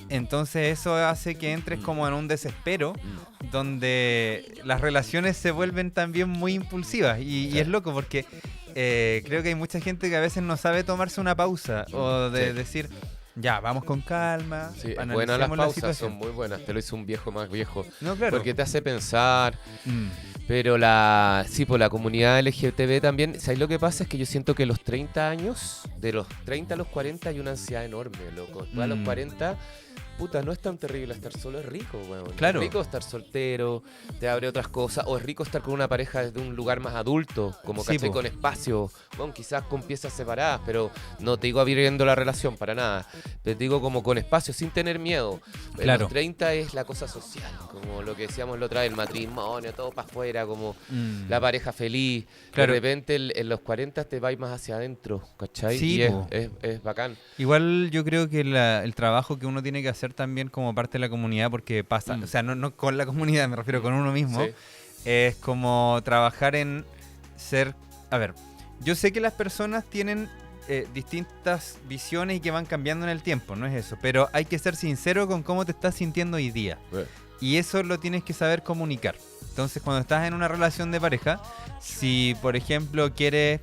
Entonces eso hace que entres como en un desespero donde las relaciones se vuelven también muy impulsivas y es loco porque creo que hay mucha gente que a veces no sabe tomarse una pausa o de Sí. decir, ya, vamos con calma, Sí, es buena analicemos las la pausas, situación. son muy buenas. Te lo hizo un viejo más viejo. No, claro. Porque te hace pensar. Mm, Pero por la comunidad LGTB también, ¿sabes lo que pasa? Es que yo siento que los 30 años, de los 30 a los 40 hay una ansiedad enorme, loco. Después a los 40, puta, no es tan terrible estar solo, es rico, weón. Claro. Es rico estar soltero, te abre otras cosas, o es rico estar con una pareja desde un lugar más adulto, como Sí, caché po. con espacio, bueno, quizás con piezas separadas, pero no te digo abriendo la relación para nada, te digo como con espacio, sin tener miedo. En Claro. los 30 es la cosa social, como lo que decíamos la otra vez, el matrimonio, todo para afuera, como la pareja feliz. Claro. De repente en los 40 te vais más hacia adentro, ¿cachai? Sí, y po. es bacán. Igual yo creo que el trabajo que uno tiene que hacer también como parte de la comunidad, porque pasa, o sea, no con la comunidad, me refiero con uno mismo, Sí. es como trabajar en ser... A ver, yo sé que las personas tienen distintas visiones y que van cambiando en el tiempo, no es eso, pero hay que ser sincero con cómo te estás sintiendo hoy día. Y eso lo tienes que saber comunicar. Entonces, cuando estás en una relación de pareja, si por ejemplo quieres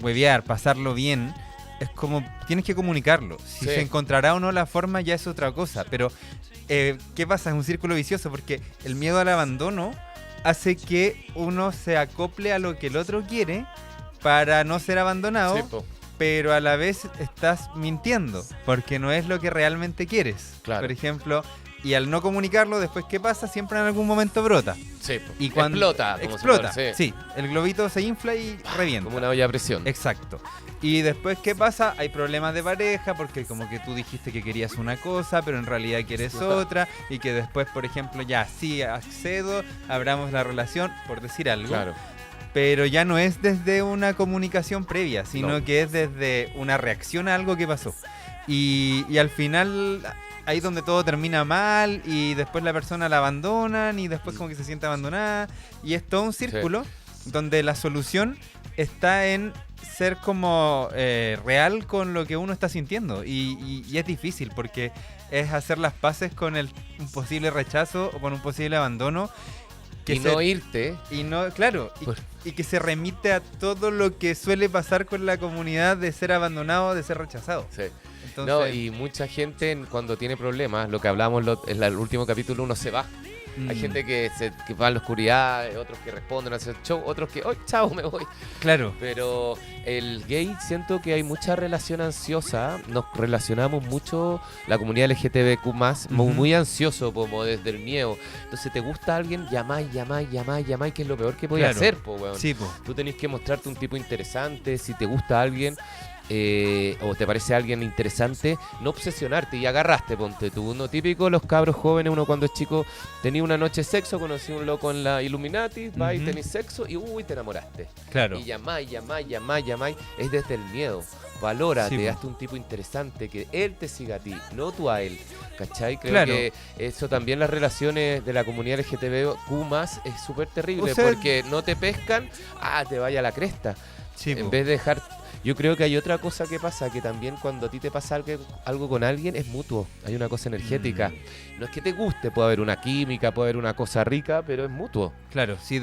huevear, pasarlo bien, es como tienes que comunicarlo. Si Sí. se encontrará o no la forma ya es otra cosa. Pero, ¿qué pasa? Es un círculo vicioso porque el miedo al abandono hace que uno se acople a lo que el otro quiere para no ser abandonado, Sí, po. pero a la vez estás mintiendo porque no es lo que realmente quieres. Claro. Por ejemplo, y al no comunicarlo, después ¿qué pasa? Siempre en algún momento brota. Sí, po. Y cuando explota. Como se explota, puede, sí, el globito se infla y revienta. Como una olla a presión. Exacto. Y después, ¿qué pasa? Hay problemas de pareja porque como que tú dijiste que querías una cosa, pero en realidad quieres otra. Y que después, por ejemplo, ya sí accedo, abramos la relación, por decir algo. Claro. Pero ya no es desde una comunicación previa, sino No. que es desde una reacción a algo que pasó. Y al final, ahí donde todo termina mal y después la persona la abandonan y después como que se siente abandonada. Y es todo un círculo donde la solución está en ser como real con lo que uno está sintiendo. Y es difícil porque es hacer las paces con un posible rechazo o con un posible abandono. que y no irte. Y no, claro, y que se remite a todo lo que suele pasar con la comunidad de ser abandonado, de ser rechazado. Sí. Entonces, No, y mucha gente cuando tiene problemas, lo que hablamos en el último capítulo, uno se va. Hay gente que va en la oscuridad, otros que responden a hacer show, otros que, ¡oh, chao, me voy! claro, Pero el gay, siento que hay mucha relación ansiosa. Nos relacionamos mucho, la comunidad LGTBQ+, muy ansioso, como desde el miedo. Entonces, te gusta alguien, llamáis, que es lo peor que podías hacer, po, weón. sí, po. Tú tenés que mostrarte un tipo interesante. Si te gusta alguien, o te parece alguien interesante, no obsesionarte y agarraste, ponte tú. Uno típico, los cabros jóvenes, uno cuando es chico tenía una noche de sexo, conocí a un loco en la Illuminati, va y tenés sexo y te enamoraste. Claro. Y llamáis, es desde el miedo. Valórate, Sí, hazte un tipo interesante, que él te siga a ti, no tú a él. ¿Cachai? Creo Claro. que eso también, las relaciones de la comunidad LGTBQ+, es súper terrible, O sea, porque no te pescan, te vaya a la cresta. Sí, En po. vez de dejar... Yo creo que hay otra cosa que pasa, que también cuando a ti te pasa algo con alguien es mutuo, hay una cosa energética. No es que te guste, puede haber una química, puede haber una cosa rica, pero es mutuo. Claro, sí,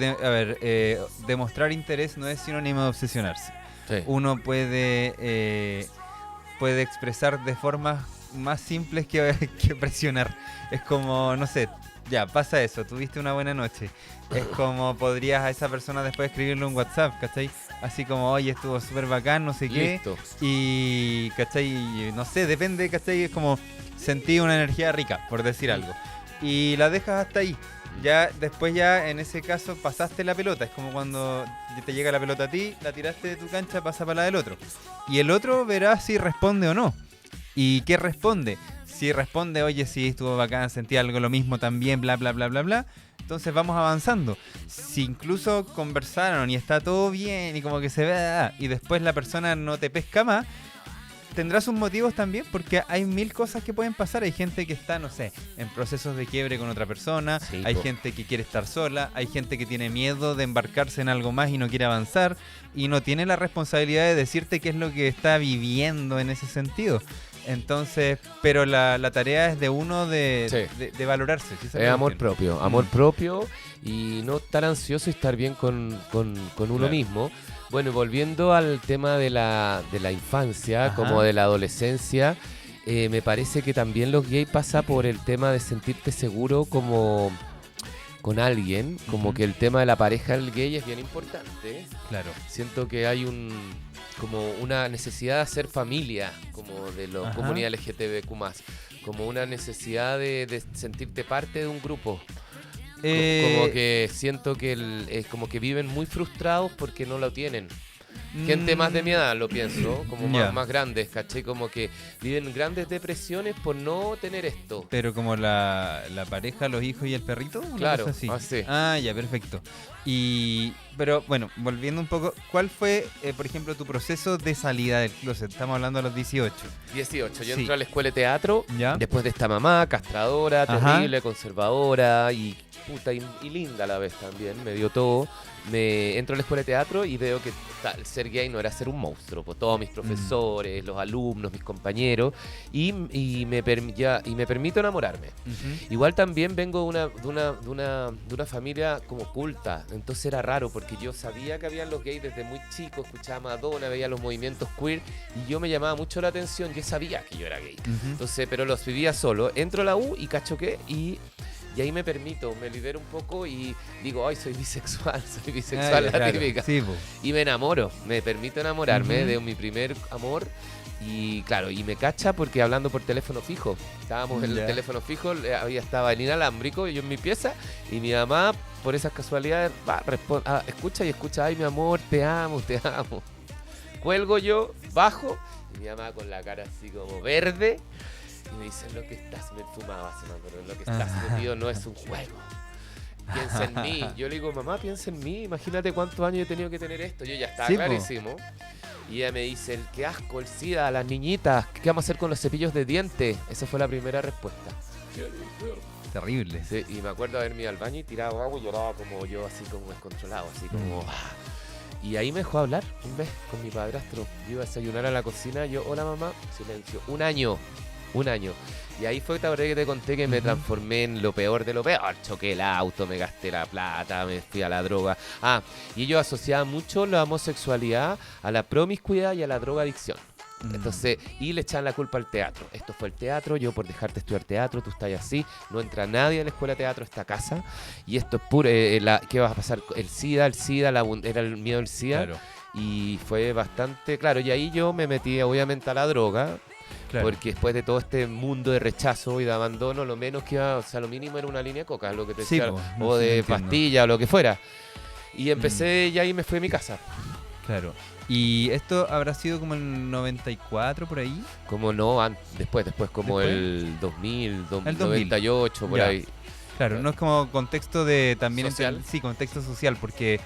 demostrar interés no es sinónimo de obsesionarse. Sí. Uno puede expresar de formas más simples que presionar. Es como, no sé, ya, pasa eso, tuviste una buena noche. Es como podrías a esa persona después escribirle un WhatsApp, ¿cachai? Así como, oye, estuvo súper bacán, no sé qué. Listo. Y, ¿cachai? No sé, depende, ¿cachai? Es como sentí una energía rica, por decir algo. Y la dejas hasta ahí. Ya, después ya, en ese caso, pasaste la pelota. Es como cuando te llega la pelota a ti, la tiraste de tu cancha, pasa para la del otro. Y el otro verá si responde o no. ¿Y qué responde? Si responde, oye, sí, estuvo bacán, sentí algo lo mismo también, bla, bla, bla, bla, bla. Entonces vamos avanzando. Si incluso conversaron y está todo bien y como que se ve, y después la persona no te pesca más, tendrá sus motivos también, porque hay mil cosas que pueden pasar. Hay gente que está, no sé, en procesos de quiebre con otra persona, Sí, hay po. gente que quiere estar sola, hay gente que tiene miedo de embarcarse en algo más y no quiere avanzar, y no tiene la responsabilidad de decirte qué es lo que está viviendo en ese sentido. Entonces, pero la tarea es de uno de valorarse. ¿Sí? Esa Es la amor cuestión. propio, amor propio, y no estar ansioso y estar bien con uno Claro. mismo. Bueno, y volviendo al tema de la infancia, Ajá. como de la adolescencia, me parece que también los gays pasa por el tema de sentirte seguro como con alguien, como que el tema de la pareja del gay es bien importante. Claro. Siento que hay como una necesidad de hacer familia, como de la Ajá. comunidad LGTBQ+, como una necesidad de sentirte parte de un grupo. Como que siento que como que viven muy frustrados porque no lo tienen. Gente más de mi edad, lo pienso, como Ya. más grandes, ¿cachai? Como que viven grandes depresiones por no tener esto. Pero como la pareja, los hijos y el perrito, una Claro, cosa así. así. Ah, ya, perfecto. Pero bueno, volviendo un poco, ¿cuál fue, por ejemplo, tu proceso de salida del closet? Estamos hablando a los 18. 18, yo Sí. entré a la escuela de teatro, ¿Ya? después de esta mamá, castradora, Ajá. terrible, conservadora y puta y linda a la vez también, me dio todo. Me entro a la escuela de teatro y veo que el ser gay no era ser un monstruo, pues todos mis profesores, los alumnos, mis compañeros, y me permito enamorarme. Ujú. Igual también vengo de una familia como culta, entonces era raro porque yo sabía que habían los gays desde muy chico, escuchaba Madonna, veía los movimientos queer y yo me llamaba mucho la atención, yo sabía que yo era gay. Ujú. Entonces, pero los vivía solo. Entro a la U y cacho que y ahí me libero un poco y digo, ay, soy bisexual, Ah, la claro. típica. Sí, po. Y me enamoro, me permito enamorarme Ujú. de mi primer amor. Y claro, y me cacha porque hablando por teléfono fijo. Estábamos en el Ya. teléfono fijo, estaba el inalámbrico y yo en mi pieza. Y mi mamá, por esas casualidades, escucha y escucha, ay, mi amor, te amo, te amo. Cuelgo yo, bajo, y mi mamá con la cara así como verde. Y me dice, lo que estás, me fumaba, pero lo que estás Ajá. metido no es un juego. Piensa en mí. Yo le digo, mamá, piensa en mí. Imagínate cuántos años he tenido que tener esto. Yo ya estaba Sí, po. clarísimo. Y ella me dice, qué asco, el SIDA, las niñitas. ¿Qué vamos a hacer con los cepillos de dientes? Esa fue la primera respuesta. Terrible. Sí, y me acuerdo haberme ido al baño y tirado agua y lloraba como yo, así como descontrolado, así como... Y ahí me dejó hablar un vez con mi padrastro. Yo iba a desayunar a la cocina, yo, hola mamá, silencio. Un año. Un año. Y ahí fue que te conté que me transformé en lo peor de lo peor. Choqué el auto, me gasté la plata, me fui a la droga. Y ellos asociaban mucho la homosexualidad a la promiscuidad y a la drogadicción. Entonces, y le echan la culpa al teatro. Esto fue el teatro, yo por dejarte estudiar teatro, tú estás así, no entra nadie a la escuela de teatro a esta casa. Y esto es puro, ¿qué va a pasar? El SIDA, era el miedo del SIDA. Claro. Y fue bastante, claro, y ahí yo me metí obviamente a la droga. Claro. Porque después de todo este mundo de rechazo y de abandono, lo menos que iba, o sea, lo mínimo era una línea de coca, lo que te decía, o de pastilla o lo que fuera. Y empecé y ahí me fui a mi casa. Claro. ¿Y esto habrá sido como el 94 por ahí? Como no, después como ¿Después? el 2000, El 2000. 98, por Ya. ahí. Claro, no es como contexto de también ¿Social? sí, contexto social, porque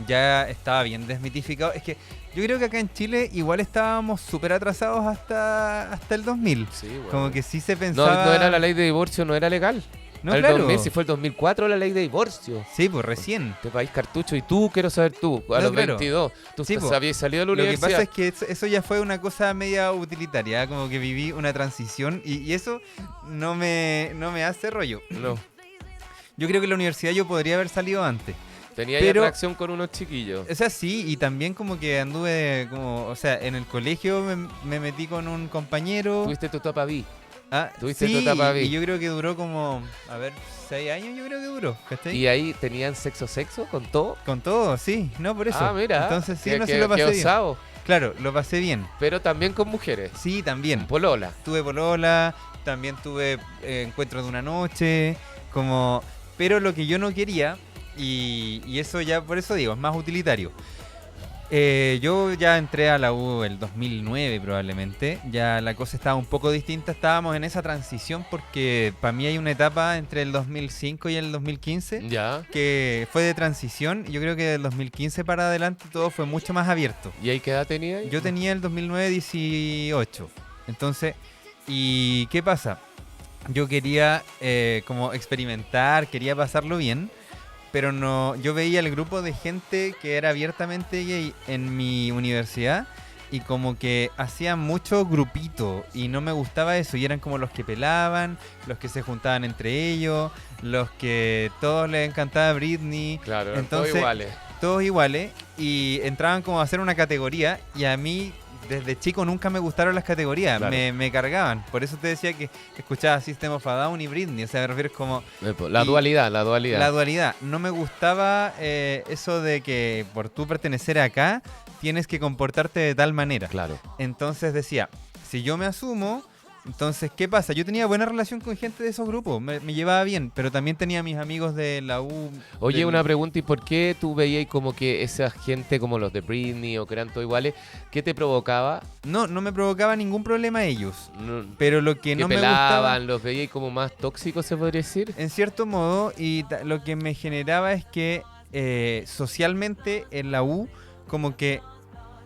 ya estaba bien desmitificado. Es que yo creo que acá en Chile igual estábamos súper atrasados hasta el 2000. Sí, bueno. Como que sí se No, pensaba... no era la ley de divorcio, no era legal. No, el claro. 2000, si fue el 2004 la ley de divorcio. Sí, pues recién. Este país cartucho. Y tú, quiero saber tú, a No, los claro. 22, tú Sí, po. habías salido de la Lo que universidad. pasa es que eso ya fue una cosa media utilitaria, como que viví una transición y eso no me hace rollo. No, Yo creo que en la universidad yo podría haber salido antes. tenía Pero- atracción con unos chiquillos. O sea, sí, y también como que anduve como, o sea, en el colegio me metí con un compañero. Tuviste tu etapa B. Ah, tuviste sí, tu etapa B. y yo creo que duró como, 6 años yo creo que duró, ¿cachai? Y ahí tenían sexo con todo. Con todo, sí, no por eso. Mira. Entonces sí, qué- no qué- sí lo qué pasé bien. osado. Claro, lo pasé bien. Pero también con mujeres. Sí, también. Polola. Tuve polola, también tuve encuentros de una noche, como... Pero lo que yo no quería, y eso ya por eso digo, es más utilitario. Yo ya entré a la U el 2009 probablemente, ya la cosa estaba un poco distinta, estábamos en esa transición porque para mí hay una etapa entre el 2005 y el 2015 Ya. que fue de transición, y yo creo que del 2015 para adelante todo fue mucho más abierto. ¿Y ahí qué edad tenía? Yo tenía el 2009 18. Entonces, ¿y qué pasa? Yo quería como experimentar, quería pasarlo bien, pero no, yo veía el grupo de gente que era abiertamente gay en mi universidad y como que hacían mucho grupito y no me gustaba eso, y eran como los que pelaban, los que se juntaban entre ellos, los que todos les encantaba Britney. Claro, eran Entonces, todos iguales. todos iguales, y entraban como a hacer una categoría, y a mí desde chico nunca me gustaron las categorías, Claro. me cargaban. Por eso te decía que escuchaba System of a Down y Britney, o sea, me refiero como La y- dualidad. la dualidad. No me gustaba eso de que por tú pertenecer acá tienes que comportarte de tal manera. Claro. Entonces decía, si yo me asumo, entonces, ¿qué pasa? Yo tenía buena relación con gente de esos grupos, me llevaba bien, pero también tenía mis amigos de la U. Oye, del- una pregunta, ¿y por qué tú veías como que esa gente como los de Britney o que eran todos iguales, qué te provocaba? No me provocaba ningún problema ellos. No- Pero lo que que no me gustaba, pelaban, los veías como más tóxicos, se podría decir. en cierto modo, y lo que me generaba es que socialmente en la U, como que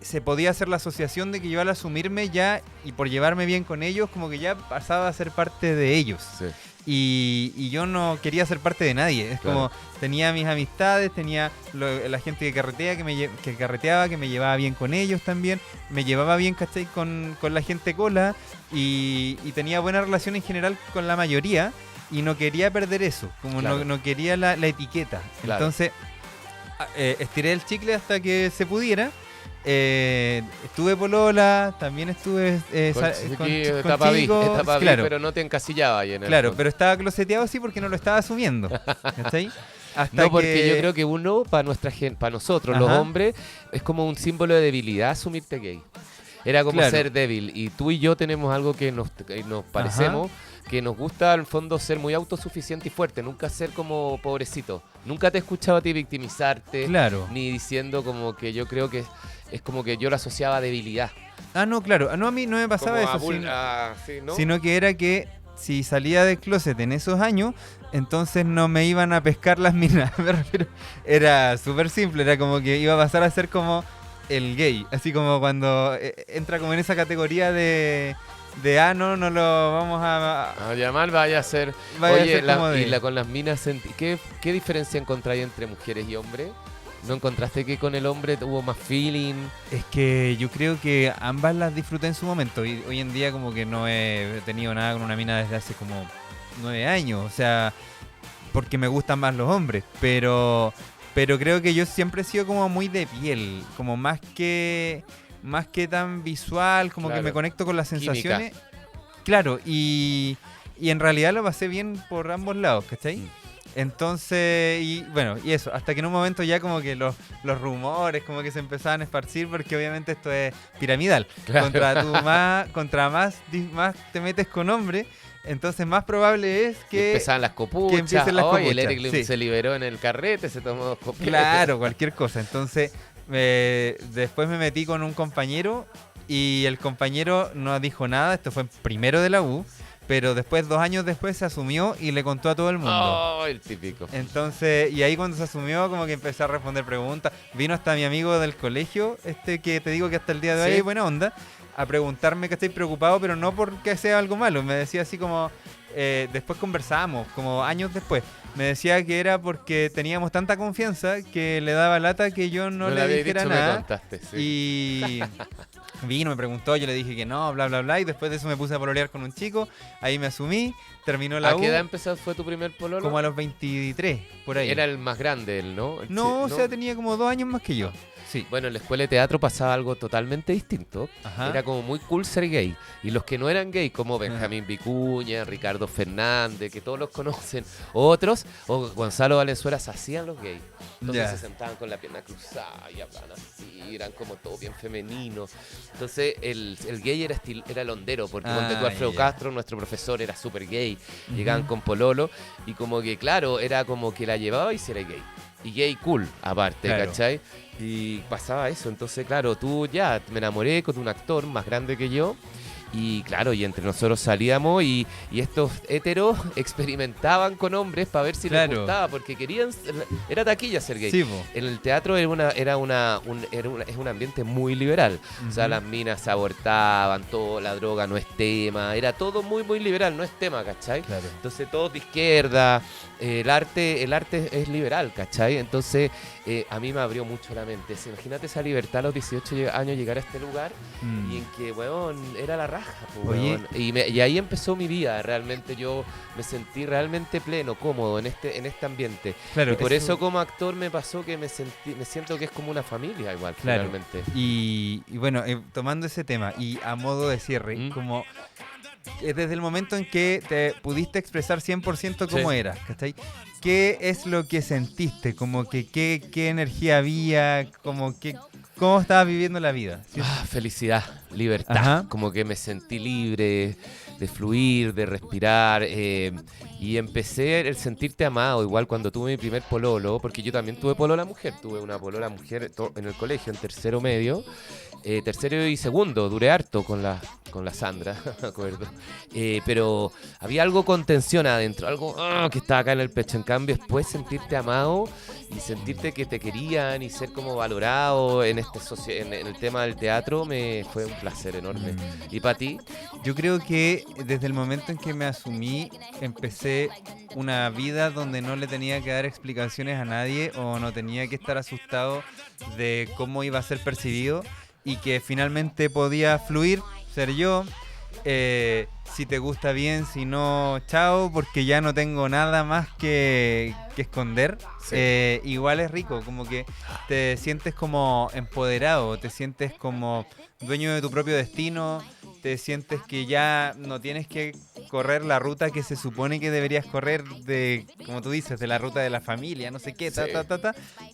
se podía hacer la asociación de que yo al asumirme ya, y por llevarme bien con ellos, como que ya pasaba a ser parte de ellos. Sí. Y yo no quería ser parte de nadie. Es Claro. como, tenía mis amistades, tenía la gente que carretea, que carreteaba, que me llevaba bien con ellos también. Me llevaba bien, ¿cachai? Con la gente cola. Y tenía buena relación en general con la mayoría. Y no quería perder eso. Como Claro. no quería la etiqueta. Claro. Entonces, estiré el chicle hasta que se pudiera. Estuve polola, también estuve con etapa B, chicos, etapa B, claro. pero no te encasillaba ahí en el Claro, fondo. pero estaba closeteado sí porque no lo estaba asumiendo. ¿Cachai? Hasta No, porque que- yo creo que uno, para nuestra gente, para nosotros, los Ajá. hombres, es como un símbolo de debilidad asumirte gay. Era como Claro. ser débil. Y tú y yo tenemos algo que nos parecemos, que nos gusta al fondo ser muy autosuficiente y fuerte, nunca ser como pobrecito. Nunca te he escuchado a ti victimizarte, Claro. ni diciendo como que yo creo que es como que yo lo asociaba a debilidad. Ah, no, claro. Ah, no, a mí no me pasaba Como a eso, sí, ¿no? sino que era que si salía del closet en esos años, entonces no me iban a pescar las minas. Me refiero, era súper simple, era como que iba a pasar a ser como el gay. Así como cuando entra como en esa categoría de no lo vamos A llamar vaya a ser. Vaya a Oye, ser como de- con las minas, ¿qué diferencia encontráis entre mujeres y hombres? ¿No encontraste que con el hombre hubo más feeling? Es que yo creo que ambas las disfruté en su momento y hoy en día como que no he tenido nada con una mina desde hace como 9 años, o sea, porque me gustan más los hombres, pero creo que yo siempre he sido como muy de piel, como más que tan visual, como que Claro. me conecto con las Química. sensaciones. Claro, y en realidad lo pasé bien por ambos lados, ¿cachai? Mm. Entonces, y bueno, y eso, hasta que en un momento ya como que los rumores como que se empezaban a esparcir, porque obviamente esto es piramidal. Claro. Contra más te metes con hombre, entonces más probable es Y que... empezaban las copuchas. empiecen las Oye, el copuchas, Eric sí. se liberó en el carrete, se tomó 2 copitas. Claro, cualquier cosa. Entonces, después me metí con un compañero y el compañero no dijo nada, esto fue en primero de la U, pero después, 2 años después, se asumió y le contó a todo el mundo. Oh, el típico. Entonces, y ahí cuando se asumió, como que empecé a responder preguntas. Vino hasta mi amigo del colegio, que te digo que hasta el día de hoy ¿Sí? hay buena onda, a preguntarme que estoy preocupado, pero no porque sea algo malo. Me decía así como, después conversamos, como años después. Me decía que era porque teníamos tanta confianza que le daba lata que yo no le le había dijera dicho, me nada. contaste, sí. Y vino, me preguntó, yo le dije que no, bla, bla, bla. Y después de eso me puse a pololear con un chico. Ahí me asumí, terminó la ¿A U. qué edad fue tu primer pololo? Como a los 23, por ahí. Era el más grande él, ¿no? No, o sea, tenía como 2 años más que yo. Sí. Bueno, en la escuela de teatro pasaba algo totalmente distinto. Ajá. Era como muy cool ser gay. Y los que no eran gay, como Benjamín Vicuña, Ricardo Fernández, que todos los conocen, otros, o Gonzalo Valenzuela, se hacían los gays. Entonces Ya. se sentaban con la pierna cruzada y hablaban así, eran como todo bien femeninos. Entonces el gay era el hondero, porque ponte tú, Alfredo ya. Castro, nuestro profesor, era súper gay. Ujú. Llegaban con pololo y como que, claro, era como que la llevaba y si era gay. Y gay cool, aparte, Claro. ¿cachai? Y pasaba eso, entonces claro, tú ya me enamoré con un actor más grande que yo y claro, y entre nosotros salíamos y estos héteros experimentaban con hombres para ver si les Claro. gustaba, porque querían, era taquilla ser gay. Sí, po. En el teatro es un ambiente muy liberal, o sea, Ujú. las minas se abortaban, todo, la droga no es tema, era todo muy, muy liberal, no es tema, ¿cachai? Claro. Entonces todos de izquierda, el arte es liberal, ¿cachai? Entonces a mí me abrió mucho la mente. Imagínate esa libertad a los 18 años, llegar a este lugar Mm. y en que, weón, era la raja, po, Oye. weón. Y ahí empezó mi vida, realmente yo me sentí realmente pleno, cómodo en este ambiente. Claro, Y por eso como actor me pasó que me siento que es como una familia igual, Claro. realmente. Y bueno, tomando ese tema y a modo de cierre, Mm. como desde el momento en que te pudiste expresar 100% cómo Sí. eras, ¿cachai? ¿Qué es lo que sentiste? Como que qué energía había, como que cómo estabas viviendo la vida. ¿Sí? Felicidad, libertad, Ajá. como que me sentí libre de fluir, de respirar y empecé el sentirte amado, igual cuando tuve mi primer pololo, porque yo también tuve polola mujer, tuve una polola mujer en el colegio, en tercero medio, tercero y segundo, duré harto con la Sandra, me acuerdo. Pero había algo con tensión adentro, algo que estaba acá en el pecho. En cambio, después sentirte amado y sentirte que te querían y ser como valorado en en el tema del teatro me fue un placer enorme. ¿Y para ti? Yo creo que desde el momento en que me asumí, empecé una vida donde no le tenía que dar explicaciones a nadie o no tenía que estar asustado de cómo iba a ser percibido y que finalmente podía fluir, ser yo. Si te gusta bien, si no, chao, porque ya no tengo nada más que esconder. Sí. Igual es rico, como que te sientes como empoderado, te sientes como dueño de tu propio destino, te sientes que ya no tienes que correr la ruta que se supone que deberías correr de, como tú dices, de la ruta de la familia, no sé qué, Sí.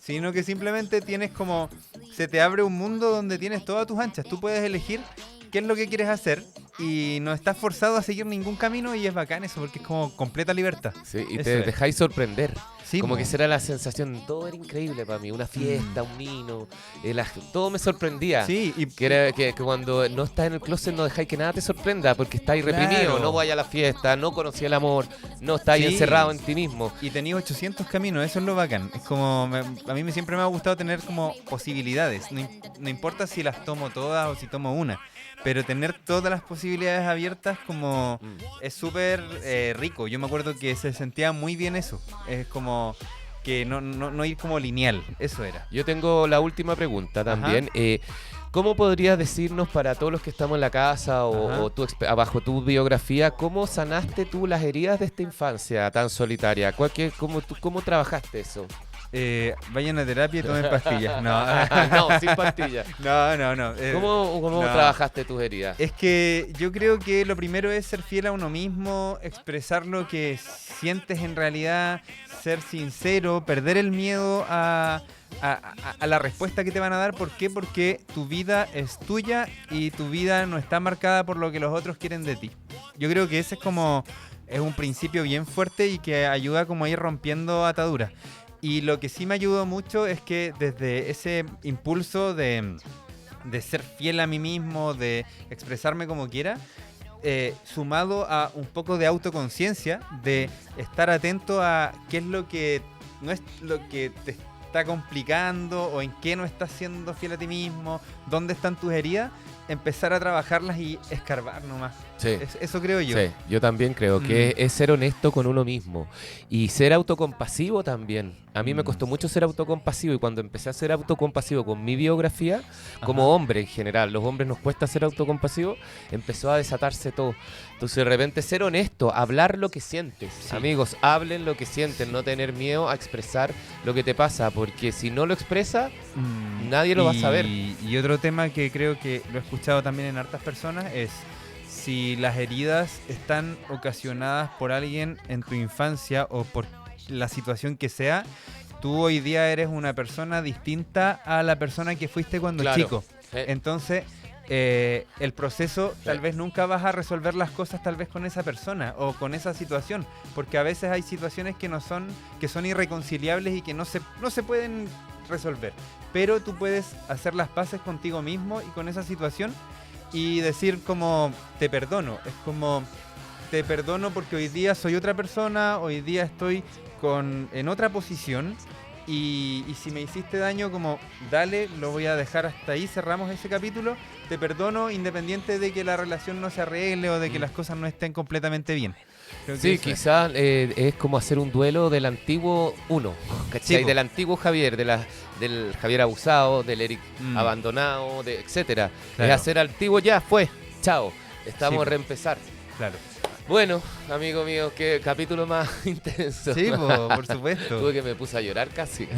sino que simplemente tienes como, se te abre un mundo donde tienes todas tus anchas, tú puedes elegir qué es lo que quieres hacer y no estás forzado a seguir ningún camino y es bacán eso porque es como completa libertad. Sí, y Eso te es. dejáis sorprender. Sí, como po. que esa era la sensación, todo era increíble para mí, una fiesta, un vino, todo me sorprendía. Sí, y Que, era, que cuando no estás en el closet no dejáis que nada te sorprenda porque estáis Claro. reprimido, no vayas a la fiesta, no conocí el amor, no estáis Sí. encerrado en ti mismo. Y tenías 800 caminos, eso es lo bacán. Es como, a mí siempre me ha gustado tener como posibilidades. No importa si las tomo todas o si tomo una, pero tener todas las posibilidades abiertas como es súper rico. Yo me acuerdo que se sentía muy bien eso. Es como que no ir como lineal, eso era. Yo tengo la última pregunta también. ¿Cómo podrías decirnos para todos los que estamos en la casa o bajo tu biografía, cómo sanaste tú las heridas de esta infancia tan solitaria? ¿Cómo trabajaste eso? Vayan a terapia y tomen pastillas. No, no, sin pastillas. No. ¿Cómo trabajaste tus heridas? Es que yo creo que lo primero es ser fiel a uno mismo, expresar lo que sientes en realidad, ser sincero, perder el miedo a la respuesta que te van a dar. ¿Por qué? Porque tu vida es tuya y tu vida no está marcada por lo que los otros quieren de ti. Yo creo que ese es un principio bien fuerte y que ayuda como a ir rompiendo ataduras. Y lo que sí me ayudó mucho es que desde ese impulso de ser fiel a mí mismo, de expresarme como quiera, sumado a un poco de autoconciencia, de estar atento a qué es lo que no es lo que te está complicando o en qué no estás siendo fiel a ti mismo, dónde están tus heridas, empezar a trabajarlas y escarbar nomás. Sí. Eso creo yo. Sí, yo también creo que es ser honesto con uno mismo y ser autocompasivo también. A mí me costó mucho ser autocompasivo y cuando empecé a ser autocompasivo con mi biografía, como hombre en general, los hombres nos cuesta ser autocompasivos, empezó a desatarse todo. Entonces de repente ser honesto, hablar lo que sientes. Sí. Amigos, hablen lo que sienten, no tener miedo a expresar lo que te pasa, porque si no lo expresas, nadie lo va a saber. Y otro tema que creo que lo he escuchado también en hartas personas es: si las heridas están ocasionadas por alguien en tu infancia o por la situación que sea, tú hoy día eres una persona distinta a la persona que fuiste cuando chico. Entonces, el proceso, tal vez nunca vas a resolver las cosas tal vez con esa persona o con esa situación, porque a veces hay situaciones que son irreconciliables y que no se pueden resolver. Pero tú puedes hacer las paces contigo mismo y con esa situación y decir como, te perdono. Es como, te perdono porque hoy día soy otra persona, hoy día estoy en otra posición y si me hiciste daño, como, dale, lo voy a dejar hasta ahí, cerramos ese capítulo, te perdono independiente de que la relación no se arregle o de que las cosas no estén completamente bien. Sí, quizás es como hacer un duelo del antiguo uno, ¿cachai? Sí, del antiguo Javier, del Javier abusado, del Eric abandonado, etcétera. Claro. Es hacer antiguo, ya fue, chao, estamos a reempezar. Claro. Bueno, amigo mío, qué capítulo más intenso. Sí, por supuesto. Tuve que me puse a llorar casi.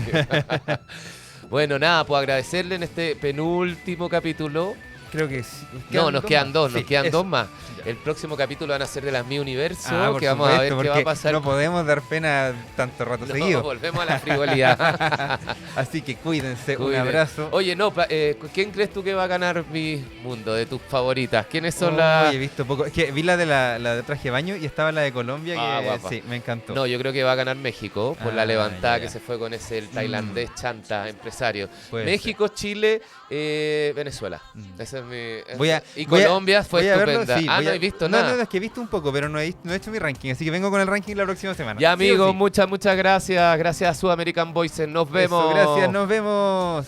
Bueno, nada, pues agradecerle en este penúltimo capítulo. Creo que sí. Nos quedan dos más. Ya. El próximo capítulo van a ser de las Mi Universo, que vamos a ver qué va a pasar. No podemos dar pena tanto rato seguido. Volvemos a la frivolidad. Así que cuídense, un abrazo. Oye, ¿quién crees tú que va a ganar Mi Mundo de tus favoritas? ¿Quiénes son las...? He visto poco. Es que vi la de traje de baño y estaba la de Colombia, que sí, me encantó. No, yo creo que va a ganar México por la levantada que se fue con el tailandés chanta empresario. México, Chile, Venezuela. Ese es mi... Colombia fue estupenda. Sí, no he visto nada. No, es que he visto un poco, pero no he hecho mi ranking, así que vengo con el ranking la próxima semana. Ya, amigos, sí. Muchas gracias. Gracias a Sudamerican Voices. Nos vemos. Gracias, nos vemos.